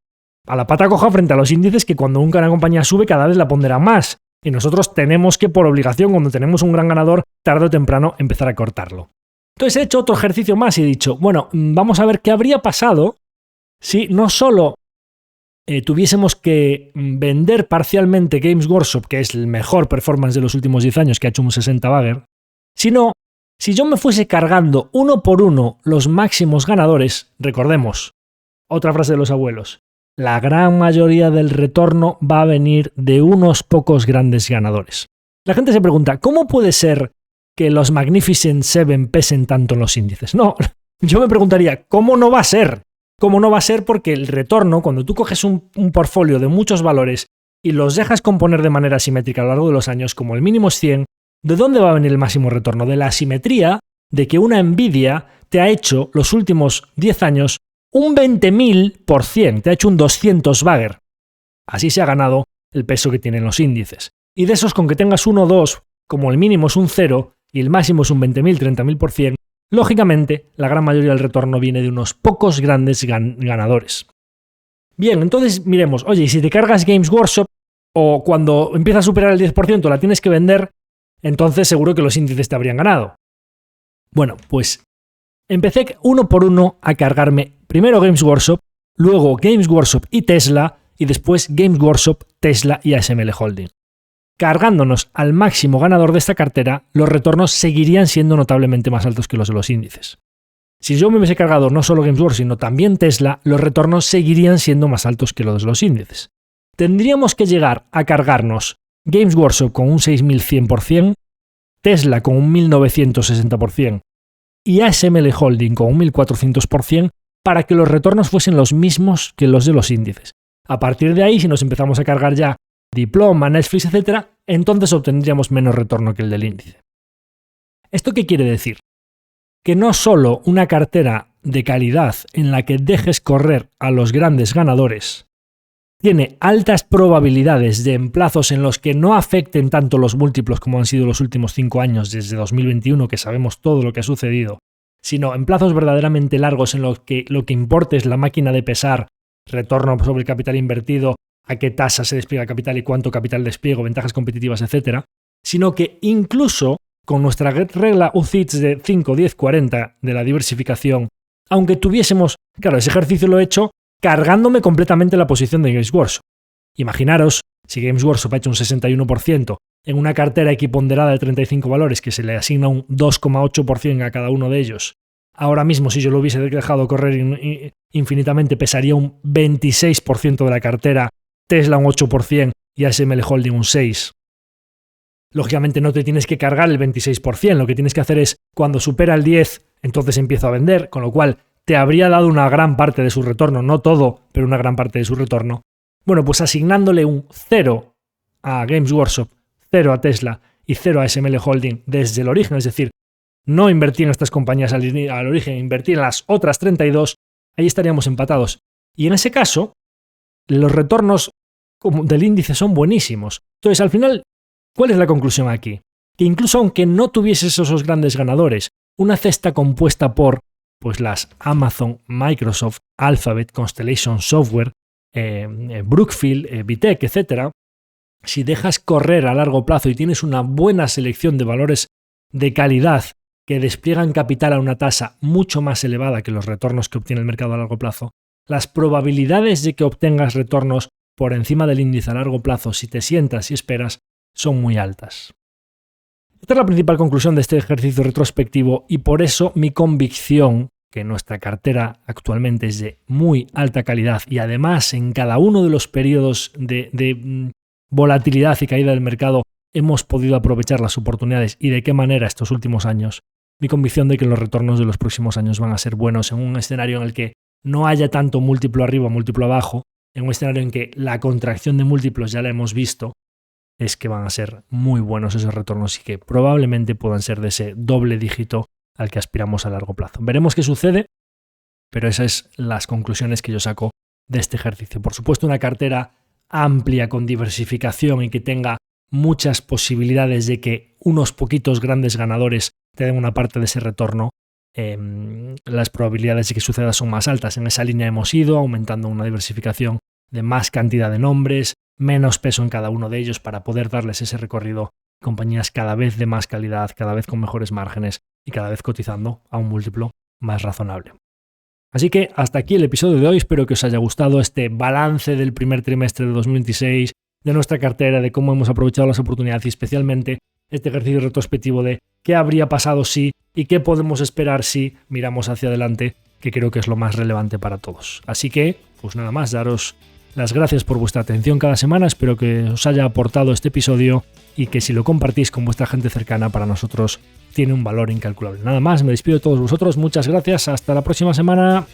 Speaker 1: a la pata coja frente a los índices, que cuando una compañía sube cada vez la ponderan más. Y nosotros tenemos que, por obligación, cuando tenemos un gran ganador, tarde o temprano empezar a cortarlo. Entonces he hecho otro ejercicio más y he dicho, bueno, vamos a ver qué habría pasado si no solo tuviésemos que vender parcialmente Games Workshop, que es el mejor performance de los últimos 10 años, que ha hecho un 60 bagger, sino si yo me fuese cargando uno por uno los máximos ganadores. Recordemos, otra frase de los abuelos, la gran mayoría del retorno va a venir de unos pocos grandes ganadores. La gente se pregunta, ¿cómo puede ser que los Magnificent Seven pesen tanto en los índices? No, yo me preguntaría, ¿cómo no va a ser? ¿Cómo no va a ser? Porque el retorno, cuando tú coges un portfolio de muchos valores y los dejas componer de manera simétrica a lo largo de los años, como el mínimo es 100, ¿de dónde va a venir el máximo retorno? De la asimetría de que una Nvidia te ha hecho los últimos 10 años un 20.000%, te ha hecho un 200 bagger. Así se ha ganado el peso que tienen los índices. Y de esos, con que tengas 1 o 2, como el mínimo es un 0 y el máximo es un 20.000, 30.000%, lógicamente la gran mayoría del retorno viene de unos pocos grandes ganadores. Bien, entonces miremos, oye, y si te cargas Games Workshop o cuando empieza a superar el 10% la tienes que vender, entonces seguro que los índices te habrían ganado. Bueno, pues empecé uno por uno a cargarme primero Games Workshop, luego Games Workshop y Tesla, y después Games Workshop, Tesla y ASML Holding. Cargándonos al máximo ganador de esta cartera, los retornos seguirían siendo notablemente más altos que los de los índices. Si yo me hubiese cargado no solo Games Workshop, sino también Tesla, los retornos seguirían siendo más altos que los de los índices. Tendríamos que llegar a cargarnos Games Workshop con un 6.100%, Tesla con un 1.960% y ASML Holding con un 1.400% para que los retornos fuesen los mismos que los de los índices. A partir de ahí, si nos empezamos a cargar ya Diploma, Netflix, etc., entonces obtendríamos menos retorno que el del índice. ¿Esto qué quiere decir? Que no solo una cartera de calidad en la que dejes correr a los grandes ganadores tiene altas probabilidades de emplazos en los que no afecten tanto los múltiplos como han sido los últimos 5 años desde 2021, que sabemos todo lo que ha sucedido, sino en plazos verdaderamente largos en los que lo que importa es la máquina de pesar, retorno sobre el capital invertido, a qué tasa se despliega el capital y cuánto capital despliego, ventajas competitivas, etc., sino que incluso con nuestra regla UCITS de 5, 10, 40 de la diversificación, aunque tuviésemos, claro, ese ejercicio lo he hecho cargándome completamente la posición de Games Workshop. Imaginaros, si Games Workshop ha hecho un 61% en una cartera equiponderada de 35 valores que se le asigna un 2,8% a cada uno de ellos, ahora mismo si yo lo hubiese dejado correr infinitamente pesaría un 26% de la cartera, Tesla un 8% y ASML Holding un 6%. Lógicamente no te tienes que cargar el 26%, lo que tienes que hacer es, cuando supera el 10%, entonces empiezo a vender, con lo cual te habría dado una gran parte de su retorno, no todo, pero una gran parte de su retorno. Bueno, pues asignándole un 0 a Games Workshop, 0 a Tesla y 0 a ASML Holding desde el origen, es decir, no invertí en estas compañías al origen, invertí en las otras 32, ahí estaríamos empatados. Y en ese caso, los retornos del índice son buenísimos. Entonces, al final, ¿cuál es la conclusión aquí? Que incluso aunque no tuvieses esos grandes ganadores, una cesta compuesta por las Amazon, Microsoft, Alphabet, Constellation Software, Brookfield, Vitec, etc., si dejas correr a largo plazo y tienes una buena selección de valores de calidad que despliegan capital a una tasa mucho más elevada que los retornos que obtiene el mercado a largo plazo, las probabilidades de que obtengas retornos por encima del índice a largo plazo, si te sientas y esperas, son muy altas. Esta es la principal conclusión de este ejercicio retrospectivo y por eso mi convicción que nuestra cartera actualmente es de muy alta calidad y además en cada uno de los periodos de volatilidad y caída del mercado hemos podido aprovechar las oportunidades y de qué manera estos últimos años, mi convicción de que los retornos de los próximos años van a ser buenos en un escenario en el que no haya tanto múltiplo arriba, múltiplo abajo, en un escenario en que la contracción de múltiplos ya la hemos visto, es que van a ser muy buenos esos retornos y que probablemente puedan ser de ese doble dígito al que aspiramos a largo plazo. Veremos qué sucede, pero esas son las conclusiones que yo saco de este ejercicio. Por supuesto, una cartera amplia con diversificación y que tenga muchas posibilidades de que unos poquitos grandes ganadores te den una parte de ese retorno, las probabilidades de que suceda son más altas. En esa línea hemos ido aumentando una diversificación de más cantidad de nombres, menos peso en cada uno de ellos para poder darles ese recorrido. Compañías cada vez de más calidad, cada vez con mejores márgenes y cada vez cotizando a un múltiplo más razonable. Así que hasta aquí el episodio de hoy, espero que os haya gustado este balance del primer trimestre de 2026, de nuestra cartera, de cómo hemos aprovechado las oportunidades y especialmente este ejercicio retrospectivo de qué habría pasado si y qué podemos esperar si miramos hacia adelante, que creo que es lo más relevante para todos. Así que, pues nada más, daros las gracias por vuestra atención cada semana, espero que os haya aportado este episodio y que si lo compartís con vuestra gente cercana para nosotros tiene un valor incalculable. Nada más, me despido de todos vosotros, muchas gracias, hasta la próxima semana.